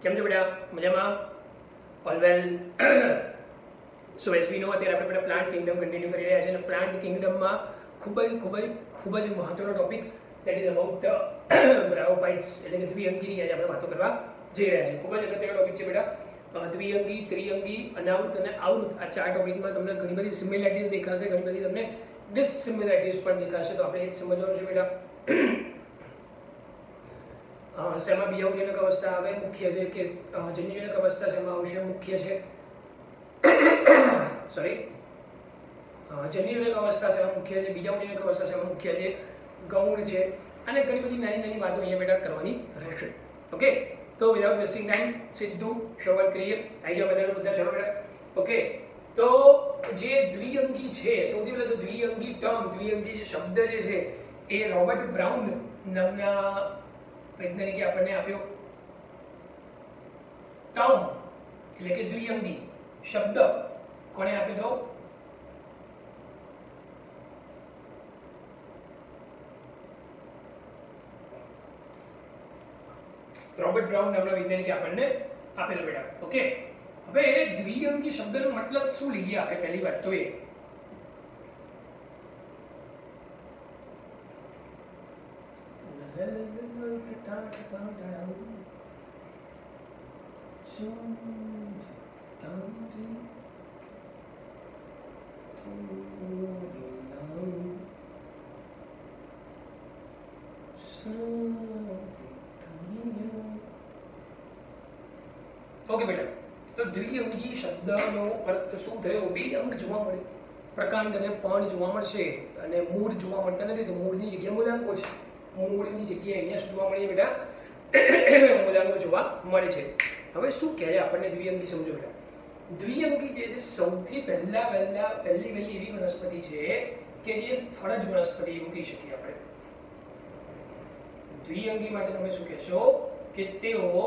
કેમ છો બેટા? મજામાં? All well? સો એઝ વી નો અત્યારે આપણે બેટા પ્લાન્ટ કિંગડમ કન્ટિન્યુ કરી રહ્યા છીએ અને પ્લાન્ટ કિંગડમમાં ખૂબ જ મહત્વનો ટોપિક દેટ ઇઝ અબાઉટ બ્રાયોફાઇટ્સ એટલે કે દ્વિઅંગીની આજે આપણે વાતો કરવા જઈ રહ્યા છીએ. ખૂબ જ અગત્યનો ટોપિક છે બેટા. દ્વિઅંગી, ત્રિઅંગી, અનાવૃત અને આવૃત આ ચાર ટોપિકમાં તમને ઘણી બધી સિમિલારિટીઝ દેખાશે, ઘણી બધી તમને ડિસસિમિલારિટીઝ પણ દેખાશે. તો આપણે એ જ સમજવાનું છે બેટા. શેમાં બીજાણુજનક અવસ્થા આવે મુખ્ય છે કે જન્યુજનક અવસ્થા શેમાં આવશે મુખ્ય છે સોરી જન્યુજનક અવસ્થા શેમાં મુખ્ય છે, બીજાણુજનક અવસ્થા શેમાં મુખ્ય છે, ગૌણ છે અને ઘણી બધી નાની વાતો અહીંયા બેટા કરવાની રહેશે. ઓકે, તો વિધાઉટ વેસ્ટિંગ ટાઈમ સીધું શરૂઆત કરીએ. આવી જાવ બધા ચલો બેટા. ઓકે, તો જે દ્વિઅંગી છે, સૌથી પહેલા તો દ્વિઅંગી ટર્મ, દ્વિઅંગી જે શબ્દ જે છે એ રોબર્ટ બ્રાઉન નામના વૈજ્ઞાનિકે આપણને આપ્યો. ટર્મ એટલે કે દ્વિઅંગી શબ્દ કોણે આપ્યો? રોબર્ટ બ્રાઉન નામના વૈજ્ઞાનિકે આપણને આપેલો બેટા. ઓકે, હવે દ્વિઅંગી શબ્દનો મતલબ શું લઈએ આપણે? પહેલી વાત તો એ ઓકે બેટા, તો દ્વિઅંગી શબ્દનો અર્થ શું થયો? બે અંગ જોવા મળે, પ્રકાંડ અને પર્ણ જોવા મળશે અને મૂળ જોવા મળતા નથી. તો મૂળની જગ્યાએ મૂલાંકો છે, મૂળની જગ્યાએ અહીંયા જોવા મળે બેટા મૂલાંકો જોવા મળે છે. હવે શું કહે આપણને દ્વિઅંગી? સમજો બેટા, દ્વિઅંગી જે છે સૌથી પહેલી એવી વનસ્પતિ છે કે જે સ્થળજ વનસ્પતિ એવું કહી શકીએ આપણે. દ્વિઅંગી માટે તમે શું કહેશો? કે તેઓ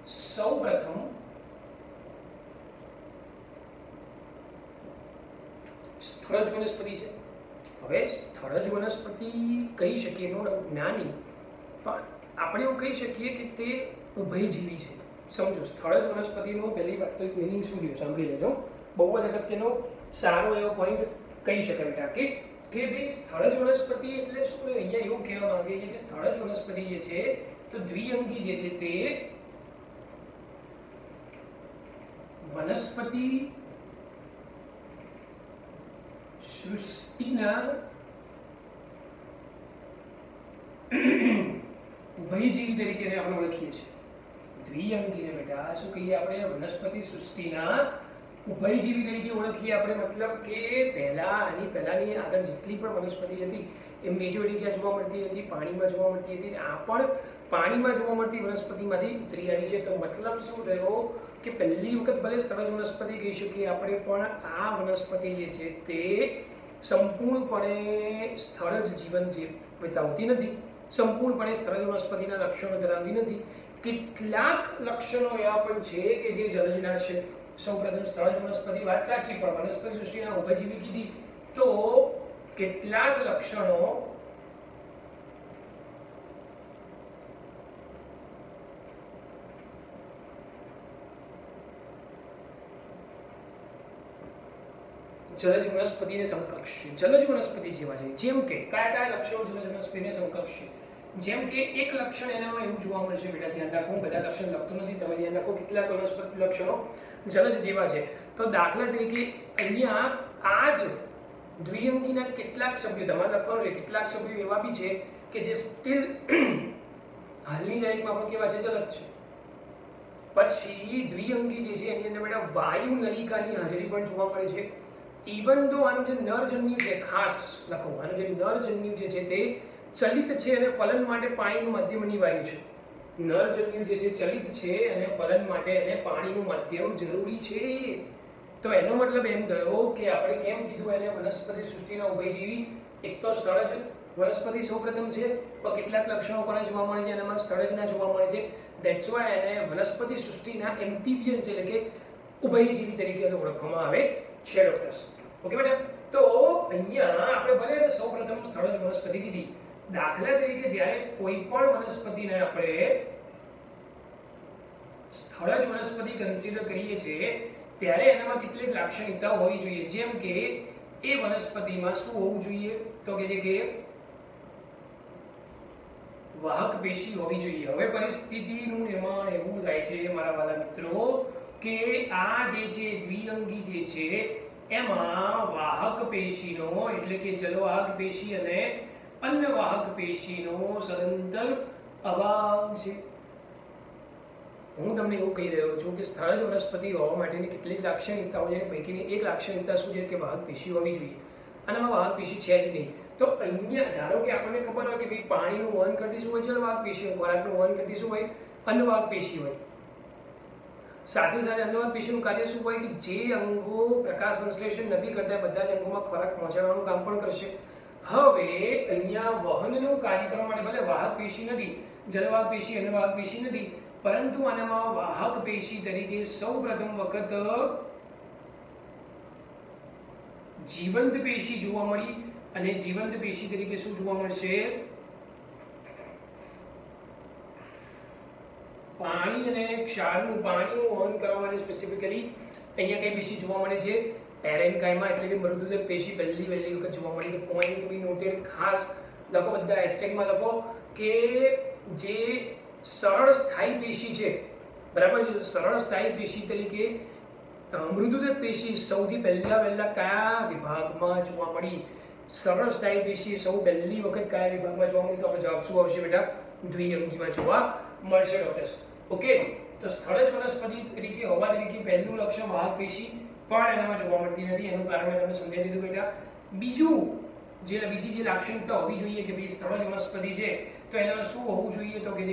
સૌપ્રથમ સ્થળજ વનસ્પતિ છે. હવે સ્થળજ વનસ્પતિ કહી શકીએ, નો ડાઉટ જ્ઞાની, પણ આપણે એવું કહી શકીએ કે તે ઉભયજીવી છે. સમજો, સ્થળજ વનસ્પતિનો પહેલી વાત તો એક મિનિંગ શું રહ્યો સાંભળી લેજો. બહુ જ અગત્યનો સારો એવો પોઈન્ટ કહી શકાય બેટા કે ભાઈ સ્થળજ વનસ્પતિ એટલે શું? અહીંયા એવું કહેવા માંગે છે કે સ્થળજ વનસ્પતિ જે છે તો દ્વિઅંગી જે છે તે વનસ્પતિ સૃષ્ટિના ઉભયજીવી તરીકે આપણે ઓળખીએ છીએ. દ્વિઅંગીને બેટા શું કહીએ આપણે? વનસ્પતિ સૃષ્ટિના ઉભયજીવી તરીકે ઓળખીએ આપણે. મતલબ કે પહેલાની આગળ જેટલી પણ વનસ્પતિ હતી એ મેજોરિટી ક્યાં જોવા મળતી હતી? પાણીમાં જોવા મળતી હતી. આ પણ પાણીમાં જોવા મળતી વનસ્પતિમાંથી ઉતરી આવી છે. તો મતલબ શું થયો કે પહેલી વખત ભલે સ્થળજ વનસ્પતિ કહી શકીએ આપણે, પણ આ વનસ્પતિ જે છે તે સંપૂર્ણપણે સ્થળજ જીવન જે વિતાવતી નથી, સંપૂર્ણપણે સ્થળજ વનસ્પતિના લક્ષણો ધરાવતી નથી. કેટલાક લક્ષણો એવા પણ છે કે જે જલજના છે. સૌપ્રથમ સ્થળજ વનસ્પતિ વાત સાચી, પણ વનસ્પતિ સૃષ્ટિના ઉભયજીવી કીધી તો કેટલાક લક્ષણો જલજ વનસ્પતિને સમકક્ષ છે, જલજ વનસ્પતિ જેવા છે. જેમ કે કયા લક્ષણો જલજ વનસ્પતિને સમકક્ષ છે? જેમ કે એક લક્ષણ એનામાં એવું જોવા મળશે બેટા, ધ્યાન રાખો, હું બધા લક્ષણ લખતો નથી, તમે ધ્યાન રાખો કેટલાક વનસ્પતિ લક્ષણો જલજ જેવા છે. તો દાખલા તરીકે અહીંયા આ જ દ્વિઅંગીના જ કેટલાક સભ્યો તમારે લખવાનું છે. કેટલાક સભ્યો એવા બી છે કે જે સ્ટીલ હાલની તારીખમાં આપણે કેવા છે? જલજ છે. પછી દ્વિઅંગી જે છે એની અંદર બેટા વાયુ નલિકાની હાજરી પણ જોવા મળે છે. ઇવન તો આનું જે નરજન્યુ છે, ખાસ લખો, આનું જે નરજન્યુ જે છે તે ચલિત છે અને ફલન માટે પાણીનું માધ્યમ અનિવાર્ય છે. નરજન્યુ જે છે ચલિત છે અને ફલન માટે એને પાણીનું માધ્યમ જરૂરી છે. તો એનો મતલબ એમ થયો કે આપણે કેમ કીધું એને વનસ્પતિ સૃષ્ટિના ઉભયજીવી? એક તો સ્થળજ વનસ્પતિ સૌપ્રથમ છે પણ કેટલાક લક્ષણો કોને જોવા મળે છે એનામાં સ્થળજના જોવા મળે છે. ધેટ્સ વાય એને વનસ્પતિ સૃષ્ટિના એમ્ફીબિયન્સ એટલે કે ઉભયજીવી તરીકે ઓળખવામાં આવે છે ડોક્ટર્સ. ઓકે બેટા, તો અહીંયા આપણે ભલે સૌપ્રથમ સ્થળજ વનસ્પતિ કીધી. દાખલા તરીકે જ્યારે કોઈ પણ વનસ્પતિને આપણે સ્થળજ વનસ્પતિ કન્સિડર કરીએ છીએ ત્યારે એનામાં કેટલીક લાક્ષણિકતાઓ હોવી જોઈએ, જેમ કે એ વનસ્પતિમાં શું હોવું જોઈએ તો કે જે કે વાહક પેશી હોવી જોઈએ. હવે પરિસ્થિતિનું નિર્માણ એવું થાય છે મારા વાલા મિત્રો કે આ જે છે દ્વિઅંગી જે છે એમાં વાહક પેશીનો એટલે કે જલવાહક પેશી અને અન્નવાહક પેશીનો સદંતર અભાવ છે. હું તમને એવું કહી રહ્યો છું કે સ્થળજ વનસ્પતિ હોવા માટેની કેટલીક લાક્ષણિકતાઓ છે, પૈકીની એક લાક્ષણિકતા શું છે કે વાહક પેશી હોવી જોઈએ. આનામાં વાહક પેશી છે જ નહીં. તો અહીંયા ધારો કે આપણને ખબર હોય કે ભાઈ પાણીનું વહન કરતી શું હોય જલવાહક પેશી, ખોરાકનું વહન કરતી શું હોય અન્નવાહક પેશી હોય. સાથે સાથે અન્નવાહક પેશીનું કાર્ય શું હોય કે જે અંગો પ્રકાશ સંશ્લેષણ નથી કરતા બધા જ અંગોમાં ખોરાક પહોંચાડવાનું કામ પણ કરશે. હવે અહીંયા વહનનું કાર્ય કરવા માટે ભલે વાહક પેશી નથી, જલવાહક પેશી, અન્નવાહક પેશી નથી, પરંતુ આનામાં વાહક પેશી તરીકે સૌપ્રથમ વખત જીવંત પેશી જોવા મળી. અને જીવંત પેશી તરીકે શું જોવા મળશે? પાણી અને ક્ષારનું પાણીનું વહન કરવા માટે સ્પેસિફિકલી અહીંયા કઈ પેશી જોવા મળે છે? પેરેન્કાઇમા એટલે કે મૃદુદક પેશી પહેલી વખત જોવા મળી. તો પોઈન્ટ ટુ બી નોટેડ, ખાસ લખો, બધા હેશટેગમાં લખો કે જે સરળ સ્થાયી પેશી છે, બરાબર છે, સરળ સ્થાયી પેશી તરીકે મૃદુદક પેશી સૌથી પહેલા કયા વિભાગમાં જોવા મળી? સરળ સ્થાયી પેશી સૌ પહેલી વખત કયા વિભાગમાં જોવા મળી? તો આપણે જવાબ શું આવશે બેટા? દ્વિઅંગીમાં જોવા મળશે ડોક્ટર્સ. ઓકે, તો સ્થળજ વનસ્પતિ તરીકે હોવા તરીકે પહેલું લક્ષણ વાહક પેશી પણ એનામાં જોવા મળતી નથી. એનું કારણ મેં તમને સમજાવી દીધું બેટા. બીજી જે લાક્ષણિકતા હોવી જોઈએ કે ભાઈ સ્થળજ વનસ્પતિ છે તો એનામાં શું હોવું જોઈએ તો કે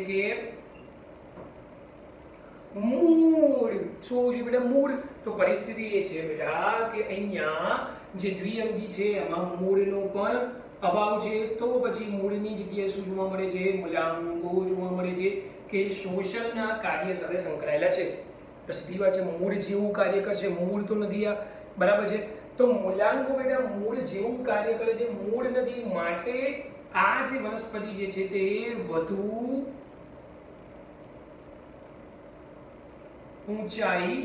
મૂળ. શું હોવું જોઈએ બેટા? મૂળ. તો પરિસ્થિતિ એ છે બેટા કે અહીંયા જે દ્વિઅંગી છે એમાં મૂળનો પણ અભાવ છે. તો પછી મૂળની જગ્યાએ શું જોવા મળે છે? મૂલાંગો જોવા મળે છે કે શોષણના કાર્ય સાથે સંકળાયેલા છે. સીધી વાત છે, મૂળ જેવું કાર્ય કરશે, મૂળ તો નથી આ, બરાબર છે. તો મૂલાંગો બેટા મૂળ જેવું કાર્ય કરે છે, મૂળ નથી, માટે આ જે વનસ્પતિ જે છે તે વધુ ઊંચાઈ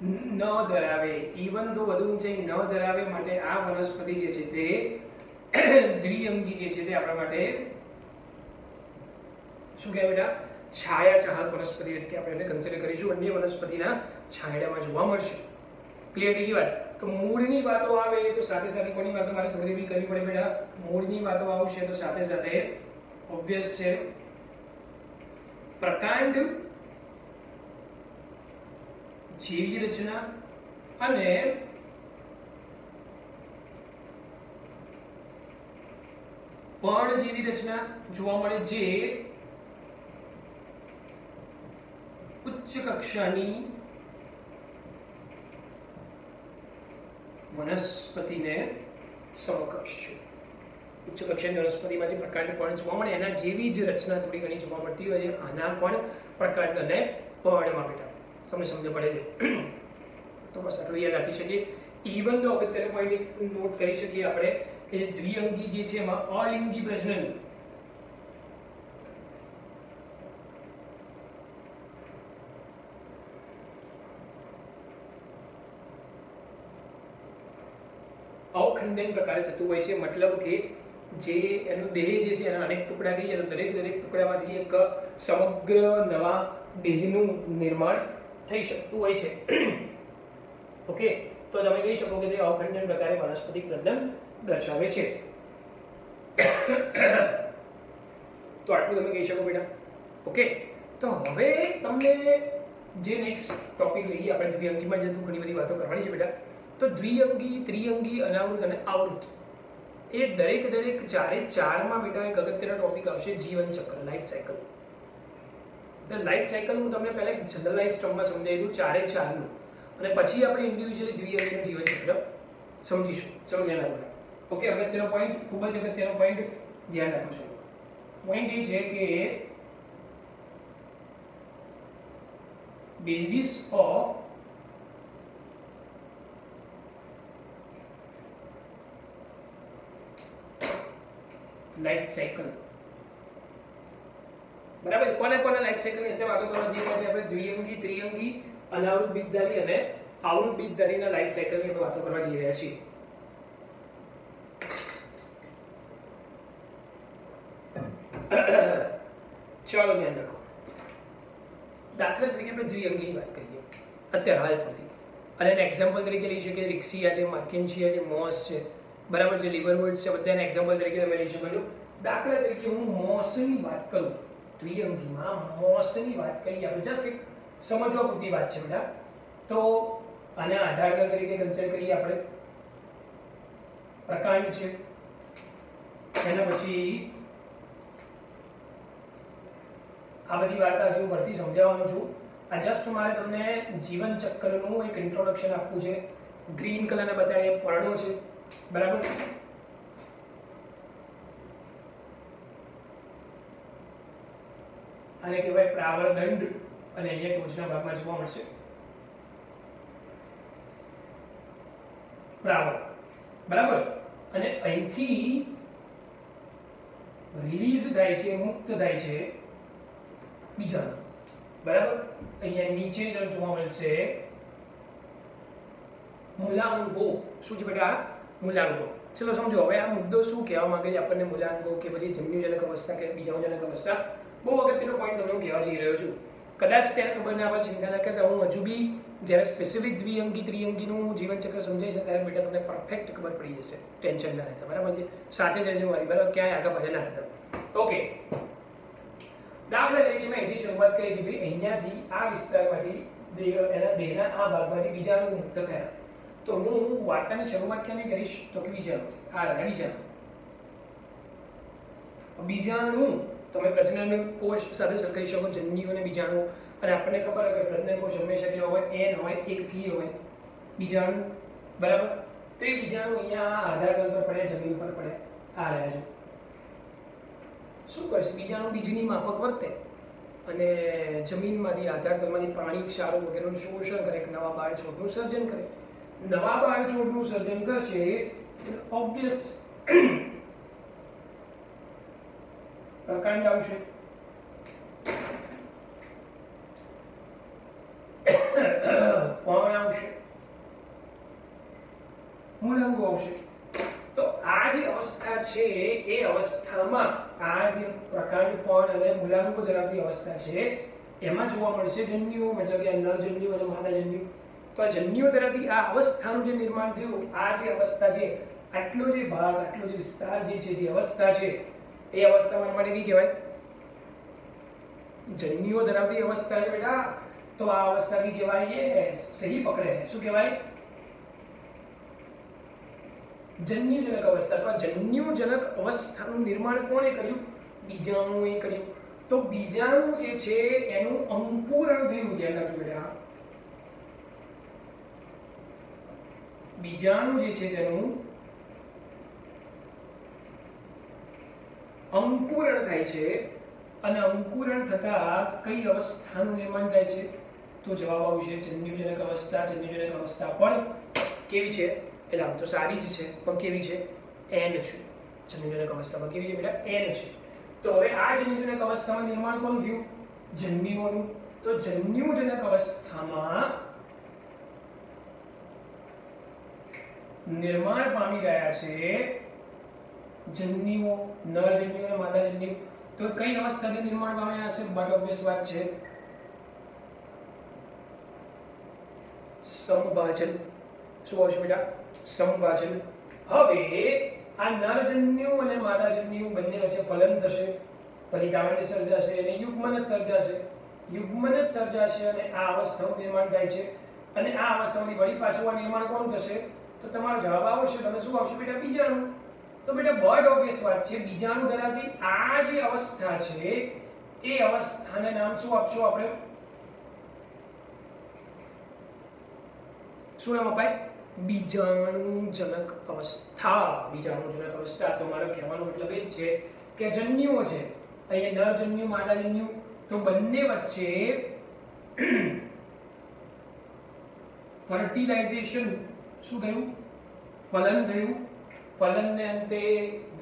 ન ધરાવે. ઇવન તો વધુ ઊંચાઈ ન ધરાવે માટે આ વનસ્પતિ જે છે તે દ્વિઅંગી જે છે તે આપણા માટે શું કહેવાય બેટા? છાયા ચાહક વનસ્પતિ તરીકે આપણે એને કન્સિડર કરીશું. અન્ય વનસ્પતિના છાંયડામાં જોવા મળશે. ક્લિયર થઈ ગઈ વાત? તો મૂળની વાતો આવે તો સાથે સાથે કોની વાતો મારે થોડી બી કરવી પડે બેટા? મૂળની વાતો આવશે તો સાથે સાથે ઓબ્વિયસ છે પ્રકાંડ જેવી રચના અને પર્ણ જેવી રચના જોવા મળે, જે ઉચ્ચ કક્ષાની વનસ્પતિને સમકક્ષ છે. ઉચ્ચ કક્ષાની વનસ્પતિમાં જે પ્રકાંડ પર્ણ જોવા મળે એના જેવી જ રચના થોડી ઘણી જોવા મળતી હોય છે આના પણ પ્રકાંડ અને પર્ણમાં બેટા. સમજ પડે છે? તો બસ આટલું યાદ રાખી શકીએ. ઇવન તો અગત્યનો પોઈન્ટ નોટ કરી શકીએ આપણે કે દ્વિઅંગી જે છે એમાં અલિંગી પ્રજનન અવખંડન પ્રકારે થતું હોય છે. મતલબ કે જે એનો દેહ જે છે એના અનેક ટુકડા થઈ જાય તો દરેક ટુકડામાંથી એક સમગ્ર નવા દેહનું નિર્માણ થઈ શકતું હોય છે. ઓકે, તો તમે કહી શકો કે તે અવખંડન પ્રકારે વનસ્પતિક પ્રજનન દર્શાવે છે. તો આટલું તમે કહી શકો બેટા. ઓકે, તો હવે તમને જે નેક્સ્ટ ટોપિક લઈએ આપણે દ્વિઅંગીમાં જે ઘણી બધી વાતો કરવાની છે બેટા. તો દ્વિઅંગી, ત્રિઅંગી, અનાવૃત અને આવૃત એ દરેક ચારમાં બેટા એક અગત્યનો ટોપિક આવશે જીવન ચક્ર, life cycle. The life cycle હું તમને પહેલા એક જનરલાઇઝ ટર્મમાં સમજાવી દઉં ચારનું, અને પછી આપણે ઇન્ડિવિજ્યુઅલી દ્વિઅંગીનું જીવન ચક્ર સમજીશું. ચલો ધ્યાન રાખો. ઓકે, અગત્યનો પોઈન્ટ, ખૂબ જ અગત્યનો પોઈન્ટ. ધ્યાન રાખો છો. પોઈન્ટ એ છે કે બેઝિસ ઓફ લાઈફ સાયકલ. બરાબર, કોને કોને લાઈફ સાયકલ ની વાતો કરવા જઈએ છીએ આપણે? દ્વિઅંગી, ત્રિઅંગી, અનાવૃત બીજધારી અને આવૃત બીજધારીના લાઈફ સાયકલ ની વાતો કરવા જઈ રહ્યા છીએ. ચાલો ધ્યાન રાખો. દાખલા તરીકે આપણે દ્વિઅંગીની વાત કરીએ અત્યારે હાલ પૂરતી, અને એના એક્ઝામ્પલ તરીકે લઈ શકીએ રિક્સિયા છે, માર્કેન્શિયા છે, મોસ છે, બરાબર છે, લિવરવર્ડ્સ છે, બધાના એક્ઝામ્પલ તરીકે તમે લઈ શકો છો. દાખલા તરીકે હું મોસની વાત કરું, દ્વિઅંગીમાં મોસની વાત કરીએ આપણે, જસ્ટ એક સમજવા પૂરતી વાત છે બેટા. તો આને આધાર તરીકે કન્સિડર કરીએ આપણે. પ્રકાંડ છે, એના પછી આ બધી વાત હજુ ફરતી સમજાવવાનું છું. આ જસ્ટ મારે તમને જીવન ચક્રનું એક ઇન્ટ્રોડક્શન આપવું છે. ગ્રીન કલરના બતાવીએ પર્ણો છે, બરાબર. આને કહેવાય પ્રાવરદંડ અને અહીંયા ટોચના ભાગમાં જોવા મળશે પ્રાવર, બરાબર. અને અહીંથી રિલીઝ થાય છે, મુક્ત થાય છે બીજાણુ, બરાબર. અહીંયા નીચે જોવા મળશે મૂલાંગો. શું છે બેટા? મૂલાંગો. ચલો સમજો હવે આ મુદ્દો શું કહેવા માંગે છે આપણને. મૂલાંગો કે પછી જન્યુજનક અવસ્થા કે બીજાણુજનક અવસ્થા, બહુ અગત્યનો પોઈન્ટ તમને હું કહેવા જઈ રહ્યો છું. કદાચ ત્યારે ખબર ના પડે, ચિંતા ના કરતા. હું હજુ બી જ્યારે સ્પેસિફિક દ્વિઅંગી ત્રિઅંગીનું જીવનચક્ર સમજાય છે ત્યારે બેટા તમને પરફેક્ટ ખબર પડી જશે. ટેન્શન ના રહેતા, બરાબર છે. સાથે જ રહેજો મારી, બરાબર. ક્યાંય આગળ પાછળ ના થતા. ઓકે, દાખલા તરીકે મેં અહીંથી શરૂઆત કરી હતી. અહીંયાથી આ વિસ્તારમાંથી એના દેહના આ ભાગમાંથી બીજાણુ મુક્ત થયા. તો હું વાર્તાની શરૂઆત ક્યાંથી કરીશ? તો કે બીજાણુથી. આ રહ્યા બીજાણુ. બીજાણુ તમે પ્રજનન કોષ સાથે સરખાવી શકો, જન્યુ અને બીજાણુ. અને આપણને ખબર હોય કે પ્રજનન કોષ હંમેશા કેવા હોય? એન હોય, એકકીય હોય. બીજાણુ, બરાબર. તો એ બીજાણુ અહીંયા આધાર તલ પર પડે, જમીન પર પડે. આ રહ્યા છે. શું કરશે? બીજાણુ બીજની માફક વર્તે અને જમીનમાંથી આધાર તલમાંથી પાણી, ક્ષારો વગેરેનું શોષણ કરે, નવા બાળ છોડનું સર્જન કરે. નવા બાળ છોડનું સર્જન કરશે ઓબ્વિયસ પ્રકાંડ આવશે. પર્ણ આવશે, મૂલાંગો આવશે. તો આ જે અવસ્થા છે એ અવસ્થામાં આ જે પ્રકાંડ, પર્ણ અને મૂલાંગો ધરાવતી અવસ્થા છે એમાં જોવા મળશે જન્યુઓ, મતલબ કે નર જન્યુ અને માદા જન્યુ. તો આ જન્યુઓ ધરાવતી આ અવસ્થાનું જે નિર્માણ થયું, આ જે અવસ્થા છે, આટલો જે ભાગ, આટલો જે વિસ્તાર જે છે, જે અવસ્થા છે, એ અવસ્થા માટે કઈ કહેવાય? જન્યુઓ ધરાવતી અવસ્થા છે બેટા. તો આ અવસ્થા કી કહેવાય? યસ, સહી પકડે. શું કહેવાય? જન્યુજનક અવસ્થા. તો આ જન્યુજનક અવસ્થાનું નિર્માણ કોણે કર્યું? બીજાણુએ કર્યું. તો બીજાણુ જે છે એનું અંકુરણ થયું. ધ્યાન રાખજો બેટા. બીજાણુ જે છે તેનું અંકુરણ થાય છે. અને અંકુરણ થતા કઈ અવસ્થાનું નિર્માણ થાય છે? તો જવાબ આવશે જન્યુજનક અવસ્થા. જન્યુજનક અવસ્થા પણ કેવી છે? એટલે આમ તો સારી જ છે, પણ કેવી છે? એન છે. જન્યુજનક અવસ્થામાં કેવી છે બેટા? એન છે. તો હવે આ જન્યુજનક અવસ્થામાં નિર્માણ કોનું થયું? જન્યુઓનું. તો જન્યુજનક અવસ્થામાં નિર્માણ પામી રહ્યા છે જન્યુઓ, નર જન્યુ અને માદા જન્યુ. તો કઈ અવસ્થાને નિર્માણ પામ્યા હશે? બટ ઓબ્વિયસ વાત છે સંભાજન. શું આવશે બેટા? સંભાજન. હવે આ નરજન્યુ અને માદાજન્યુ બંને વચ્ચે ફલન થશે, ફલિતાંડ સર્જાશે અને યુગ્મન સર્જાશે. યુગ્મન સર્જાશે અને આ અવસ્થાનું નિર્માણ થાય છે. અને આ અવસ્થામાંથી વળી પાછું આ નિર્માણ કોણ થશે? તો તમારો જવાબ આવશે, તમે શું આવશે બેટા? બીજાણુ. તો બેટા બટ ઓબ્વિયસ વાત છે, બીજાણુ ધરાવતી આ જે અવસ્થા છે એ અવસ્થાને નામ શું આપશું આપણે? શું નામ અપાય? બીજાણુજનક અવસ્થા. બીજાણુજનક અવસ્થા. તો મારો કહેવાનો મતલબ એ જ છે કે જન્યુઓ છે, અહીંયા નર જન્યુ માદા જન્યુ, તો બંને વચ્ચે ફર્ટિલાઇઝેશન શું થયું? ફલન થયું. ફલનને અંતે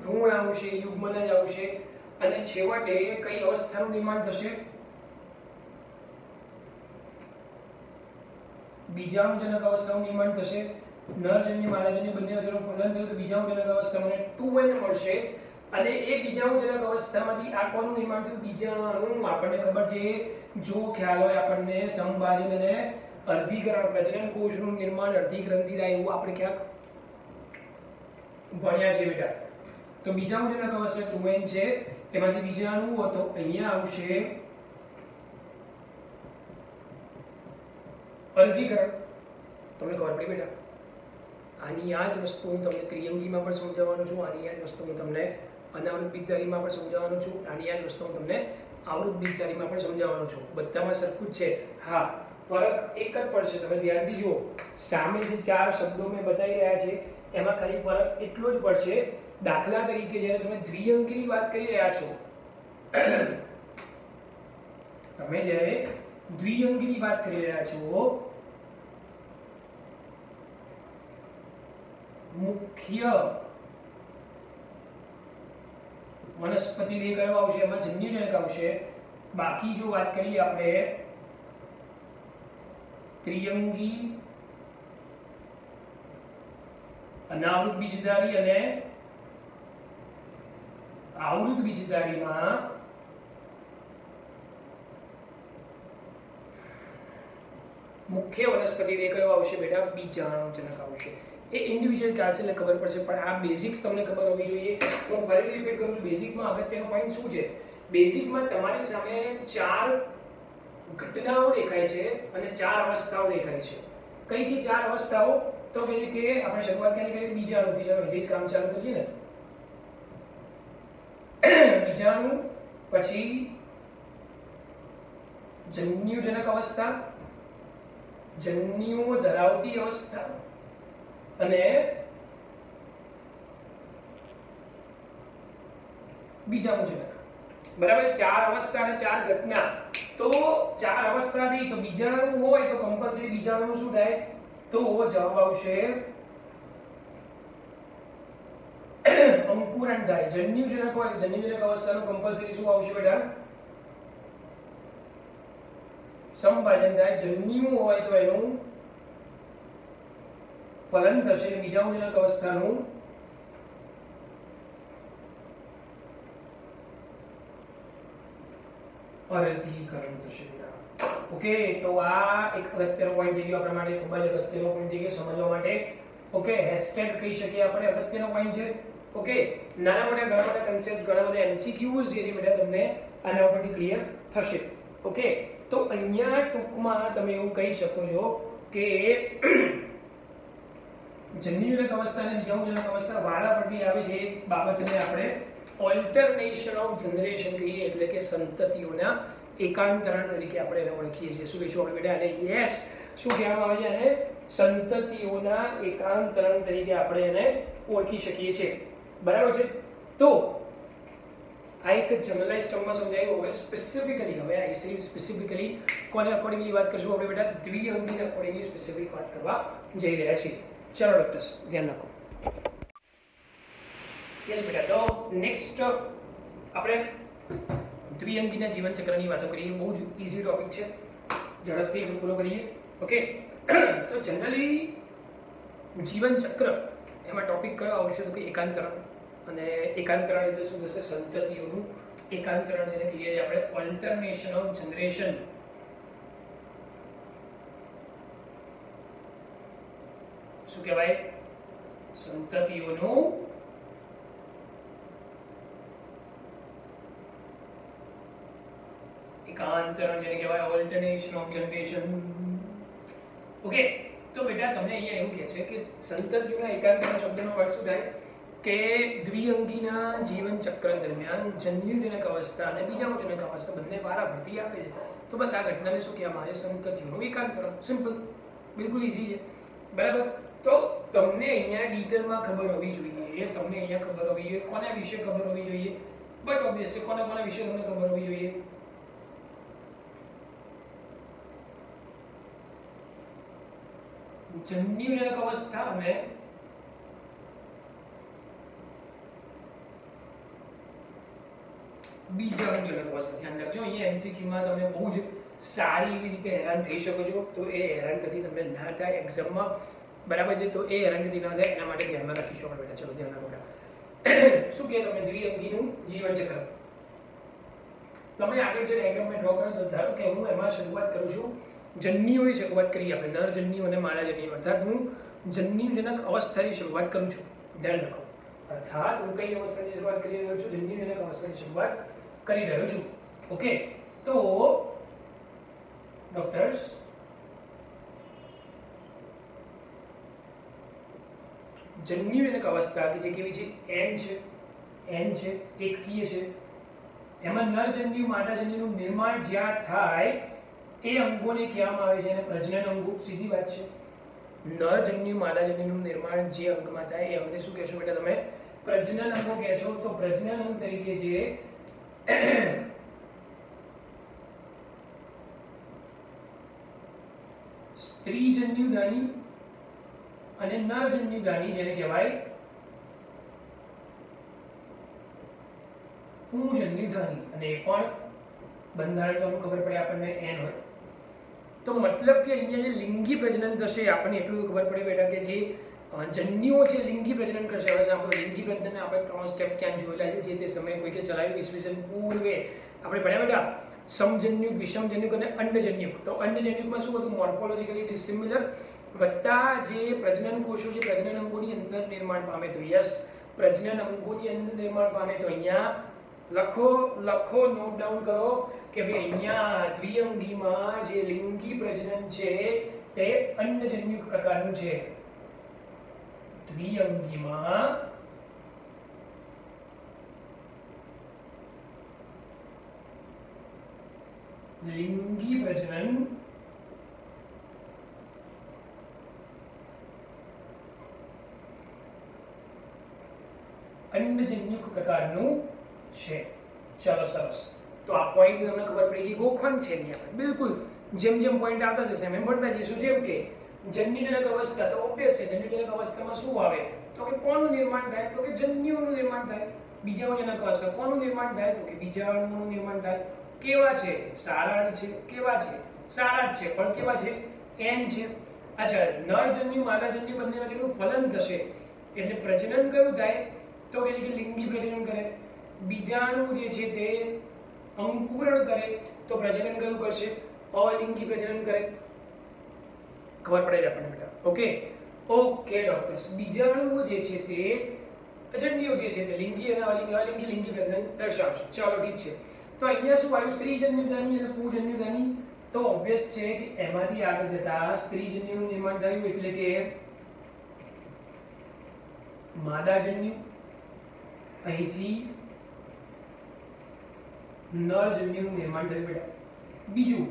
ભ્રૂણ આવશે, યુગ્મનજ આવશે અને છેવટે કઈ અવસ્થાનું નિર્માણ થશે? બીજાણુજનક અવસ્થાનું નિર્માણ થશે. નરજન્ય માદાજન્ય બંને વચ્ચેનું ફલન થયું તો બીજાણુજનક અવસ્થામાં 2n મળશે અને એ બીજાણુજનક અવસ્થામાંથી આ કોનું નિર્માણ થયું? બીજાણુ. આપણને ખબર છે, જો ખ્યાલ હોય આપણને સમભાજન અને અર્ધીકરણ પ્રજનન કોષનું નિર્માણ અર્ધીગ્રંથિ થાય એવું આપણે ક્યાંક ભણ્યા છે બેટા. તો બીજાણુજનક અવસ્થા 2n છે, એમાંથી બીજાણુ તો અહીંયા આવશે અર્ધીકરણ. તમને ખબર પડી બેટા? આની આ જ વસ્તુ હું તમને ત્રિઅંગીમાં પણ સમજાવવાનો છું, આની આ જ વસ્તુ હું તમને અનાવૃત બીજધારીમાં પણ સમજાવવાનો છું, આની આ જ વસ્તુ હું તમને આવૃત બીજધારીમાં પણ સમજાવવાનો છું. બધામાં સરખું જ છે. હા, ફરક એક જ પડશે. તમે ધ્યાનથી જુઓ, સામે જે 4 શબ્દો મેં બતાવી રહ્યા છે એમાં ખાલી ફરક એટલો જ પડશે. દાખલા તરીકે જ્યારે તમે દ્વિઅંગીની વાત કરી રહ્યા છો, તમે જ્યારે દ્વિઅંગીની વાત કરી રહ્યા છો, મુખ્ય વનસ્પતિ દેહ કયો આવશે? એમાં જન્યુજનક આવશે. બાકી જો વાત કરીએ આપણે ત્રિઅંગી, અનાવૃત બીજધારી અને આવૃત બીજધારીમાં મુખ્ય વનસ્પતિ દેહ કયો આવશે બેટા? બીજાણુજનક આવશે. એ ઇન્ડિવિડ્યુઅલ ચાર્જ એટલે ખબર પડશે, પણ આ બેઝિક્સ તમને ખબર હોવી જોઈએ. હું ફરીથી રિપીટ કરું છું, બેઝિકમાં અગત્યનો પોઈન્ટ શું છે? બેઝિકમાં તમારી સામે 4 ઘટનાઓ દેખાય છે અને 4 અવસ્થાઓ દેખાય છે. કઈ કઈ 4 અવસ્થાઓ? તો કહીએ કે આપણે શરૂઆત ક્યારે કરીએ? બીજાણુથી. ચાલો એ જ કામ ચાલુ કરીએ ને. બીજાણુ, પછી જન્યુજનક અવસ્થા, જન્યુઓ ધરાવતી અવસ્થા અને બીજાણુજનક. બરાબર? 4 અવસ્થા અને 4 ઘટના. તો 4 અવસ્થાથી તો બીજાણુ હોય તો કમ્પલસરી બીજાણુનું શું થાય? તો જવાબ આવશે અંકુરણ થાય. જન્યુજનક હોય તો જન્યુજનક અવસ્થાનું કમ્પલસરી શું આવશે બેટા? સમભાજન થાય. જન્યુ હોય તો એનું ફલન થશે. બીજાણુજનક અવસ્થાનું અર્ધીકરણ થશે. ઓકે, તો આ એક અગત્યનો પોઈન્ટ થઈ ગયો આપણા માટે, ખૂબ જ અગત્યનો પોઈન્ટ થઈ ગયો સમજવા માટે. ઓકે, હેશટેગ કહી શકીએ આપણે, અગત્યનો પોઈન્ટ છે. ઓકે, નાના મોટા ઘણા બધા કન્સેપ્ટ, ઘણા બધા એમસીક્યુઝ જે છે બેટા તમને આના ઉપરથી ક્લિયર થશે. ઓકે, તો અહીંયા ટૂંકમાં તમે એવું કહી શકો છો કે જન્યુજનક અવસ્થા અને બીજાણુજનક અવસ્થા વારાફરતી આવે છે. એક બાબતને આપણે ઓલ્ટરનેશન ઓફ જનરેશન કહીએ, એટલે કે સંતતિઓના એકાંતરણ તરીકે આપણે એને ઓળખીએ છીએ. શું કહીશું આપણે બેટા? અને યસ, શું કહેવામાં આવે છે? અને સંતતિઓના એકાંતરણ તરીકે આપણે એને ઓળખી શકીએ છીએ. બરાબર છે? તો આ એક જનરલાઇઝ ટર્મમાં સમજાયું. હવે સ્પેસિફિકલી, હવે આ સ્પેસિફિકલી કોને અકોર્ડિંગલી વાત કરશું આપણે બેટા? દ્વિઅંગીને અકોર્ડિંગલી સ્પેસિફિક વાત કરવા જઈ રહ્યા છીએ. ચલો ડોક્ટર્સ, ધ્યાન રાખો. યસ બેટા, તો નેક્સ્ટ આપણે દ્વિઅંગીના જીવન ચક્રની વાતો કરીએ. બહુ જ ઈઝી ટોપિક છે, ઝડપથી પૂરો કરીએ. ઓકે, તો જનરલી જીવન ચક્ર એમાં ટોપિક કયો આવશે? તો કે એકાંતરણ. અને એકાંતરણ એટલે શું થશે? સંતતિઓનું એકાંતરણ, જેને કહીએ આપણે ઓલ્ટરનેશન ઓફ જનરેશન. શું કહેવાય? સંતતિઓનું એકાંતરણ, જેને કહેવાય ઓલ્ટરનેશન ઓફ જનરેશન. ઓકે, તો બેટા તમને અહીંયા એવું કહે છે કે સંતતિઓના એકાંતરણ શબ્દનો અર્થ શું થાય? કે દ્વિઅંગીના જીવન ચક્ર દરમિયાન જન્યુજનક અવસ્થા અને બીજાણુજનક અવસ્થા બંને વારાફરતી આવે છે. તો બસ આ ઘટનાને શું કહેવામાં આવે? સંતતિઓનું એકાંતરણ. સિમ્પલ, બિલકુલ ઈઝી છે. બરાબર? તો તમને અહીંયા ડિટેલમાં ખબર હોવી જોઈએ. તમને અહીંયા ખબર હોવી જોઈએ. કોના વિશે ખબર હોવી જોઈએ? બટ ઓબ્વિયસલી કોના કોના વિશે તમને ખબર હોવી જોઈએ? જન્યુજનક અવસ્થા અને બીજાણુજનક અવસ્થા. ધ્યાન રાખજો, અહીંયા MCQ માં તમે બહુ જ સારી એવી રીતે હેરાન થઈ શકો છો, તો એ હેરાનગતિ તમને ના થાય એક્ઝામમાં, બરાબર છે? તો એ હેરાનગતિ ના થાય એના માટે ધ્યાનમાં રાખીશું આપણે બેટા. ચલો ધ્યાન રાખો. શું કહે તમે દ્વિઅંગીનું જીવન ચક્ર. તમે આગળ જે ડાયાગ્રામ ડ્રો કરો તો ધારો કે હું એમાં શરૂઆત કરું છું જન્યુઓની શરૂઆત કરી આપણે, નર જન્યુ અને માદા જન્યુ, અર્થાત હું જન્યુજનક અવસ્થાની શરૂઆત કરું છું. ધ્યાન રાખો, અર્થાત હું કઈ અવસ્થાની શરૂઆત કરી રહ્યો છું? જન્યુજનક અવસ્થાની શરૂઆત કરી રહ્યો છું. ઓકે, તો ડોક્ટર્સ જન્યુજનક અવસ્થા કે જે કેવી છે? એન છે, એકકીય છે. એમાં નરજન્યુ માદાજન્યુનું નિર્માણ જ્યાં થાય એ અંગોને કહેવામાં આવે છે અને પ્રજનન અંગો. સીધી વાત છે. નરજન્યુ માદાજન્યુનું નિર્માણ જે અંગમાં થાય એ અંગને શું કહેશો બેટા તમે? પ્રજનન અંગો કહેશો. તો પ્રજનન અંગ તરીકે જે સ્ત્રીજન્યુદાની અને નરજન્યુદાની જેને કહેવાય પુંજન્યુદાની, અને એ પણ બંધારણ તો ખબર પડે આપણને એન હોય. તો મતલબ કે અહીંયા જે લિંગી પ્રજનન થશે આપણને એટલું ખબર પડે બેટા કે જે જન્યુઓ છે લિંગી પ્રજનન કરશે. હવે આપણે લિંગી પ્રજનન આપણે 3 સ્ટેપ ક્યાં જોયેલા છે જે તે સમયે કોઈકે ચલાવ્યું ઈસવીસન પૂર્વે આપણે ભણ્યા બેટા. સમજન્યુક, વિષમજન્યુક અને અંડજન્યુક. તો અંડજન્યુકમાં શું હતું? મોર્ફોલોજિકલી ડિસિમિલર વત્તા જે પ્રજનન કોષો જે પ્રજનન અંગોની અંદર નિર્માણ પામે. તો યસ, પ્રજનન અંગોની અંદર નિર્માણ પામે. તો અહીંયા લખો નોટ ડાઉન કરો કે ભાઈ અહીંયા દ્વિઅંગીમાં જે લિંગી પ્રજનન છે તે અંડજન્યુક પ્રકારનું છે. દ્વિઅંગીમાં લિંગી પ્રજનન અંડજન્યુક પ્રકારનું છે. ચલો સરસ. તો આ પોઈન્ટ તમને ખબર પડી ગઈ. ગોખવાનું છે નહીં આપણે, બિલકુલ જેમ જેમ પોઈન્ટ આવતા જશે એમ ભણતા જઈશું. જેમ કે જન્યુજનક અવસ્થા, તો ઓબ્વિયસ છે જન્યુજનક અવસ્થામાં શું આવે? તો કે કોનું નિર્માણ થાય? તો કે જન્યુઓનું નિર્માણ થાય. બીજાણુજનક અવસ્થા કોનું નિર્માણ થાય? તો કે બીજાણુઓનું નિર્માણ થાય. કેવા છે? સારા જ છે. કેવા છે? સારા જ છે, પણ કેવા છે? એન છે. અચ્છા, નરજન્યુ માદાજન્યુ બંને વચ્ચેનું ફલન થશે એટલે પ્રજનન કયું થાય? તો કે લિંગી પ્રજનન કરે. બીજાણુ જે છે તે અંકુરણ કરે તો પ્રજનન કયું કરશે? અલિંગી પ્રજનન કરે. ખબર પડે છે આપણને બેટા. ઓકે ડોક્ટર્સ, બીજાણુઓ જે છે તે જન્યુઓ જે છે તે લિંગી અને અલિંગી લિંગી પ્રજનન દર્શાવશે. ચાલો ઠીક છે. તો અહીંયા શું આવ્યું? સ્ત્રીજન્યુદાની અને પુંજન્યુદાની. તો ઓબ્વિયસ છે કે એમાંથી આગળ જતા સ્ત્રીજન્યુનું નિર્માણ થયું એટલે કે માદાજન્યુ, અહીંથી નરજન્યુનું નિર્માણ થયું બેટા. બીજું,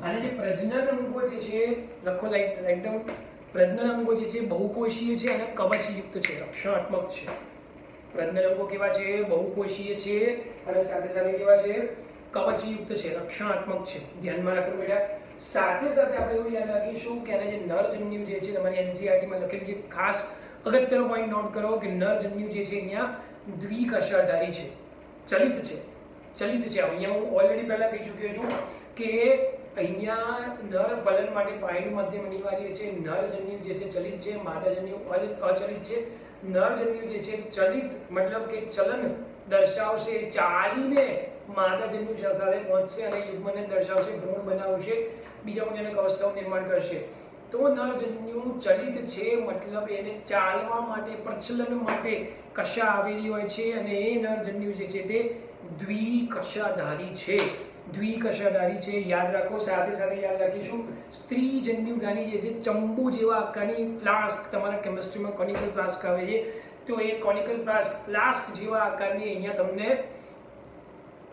આને જે પ્રજનન અંગો જે છે લખો, રાઈટ ડાઉન. પ્રજનન અંગો જે છે બહુકોષીય છે અને કવચયુક્ત છે, રક્ષણાત્મક છે. પ્રજનન અંગો કેવા છે? બહુકોષીય છે અને સાથે સાથે કેવા છે? કવચયુક્ત છે, રક્ષણાત્મક છે. ધ્યાનમાં રાખો બેટા. સાથે સાથે આપણે એવું યાદ રાખીશું કે આને જે નરજન્યુ જે છે તમારી NCERT માં લખેલું છે, ખાસ અગત્યનો પોઈન્ટ નોટ કરો કે નરજન્યુ જે છે અહીંયા દ્વિકશાધારી છે, ચલિત છે. અહીંયા હું ઓલરેડી પહેલા કહી ચૂક્યો છું કે અહીંયા નર ફલન માટે પાયનું માધ્યમ અનિવાર્ય છે. નરજન્યુ જે છે ચલિત છે, માદાજન્યુ અચલિત છે. નરજન્યુ જે છે ચલિત મતલબ કે ચલન દર્શાવશે, ચાલીને માદાજન્યુ સાથે પહોંચશે અને યુગ્મને દર્શાવશે, ભ્રૂણ બનાવશે, બીજાણુજનક અવસ્થાનું નિર્માણ કરશે. તો નરજન્યુ ચલિત છે મતલબ એને ચાલવા માટે, પ્રચલન માટે કશા આવેલી હોય છે અને એ નરજન્યુ જે છે તે દ્વિકશાધારી છે. યાદ રાખો. સાથે સાથે યાદ રાખીશું સ્ત્રીજન્યુદાની જે છે ચંબુ જેવા આકારની ફ્લાસ્ક, તમારા કેમિસ્ટ્રીમાં કોનિકલ ફ્લાસ્ક આવે છે, તો એ કોનિકલ ફ્લાસ્ક જેવા આકારની અહીંયા તમને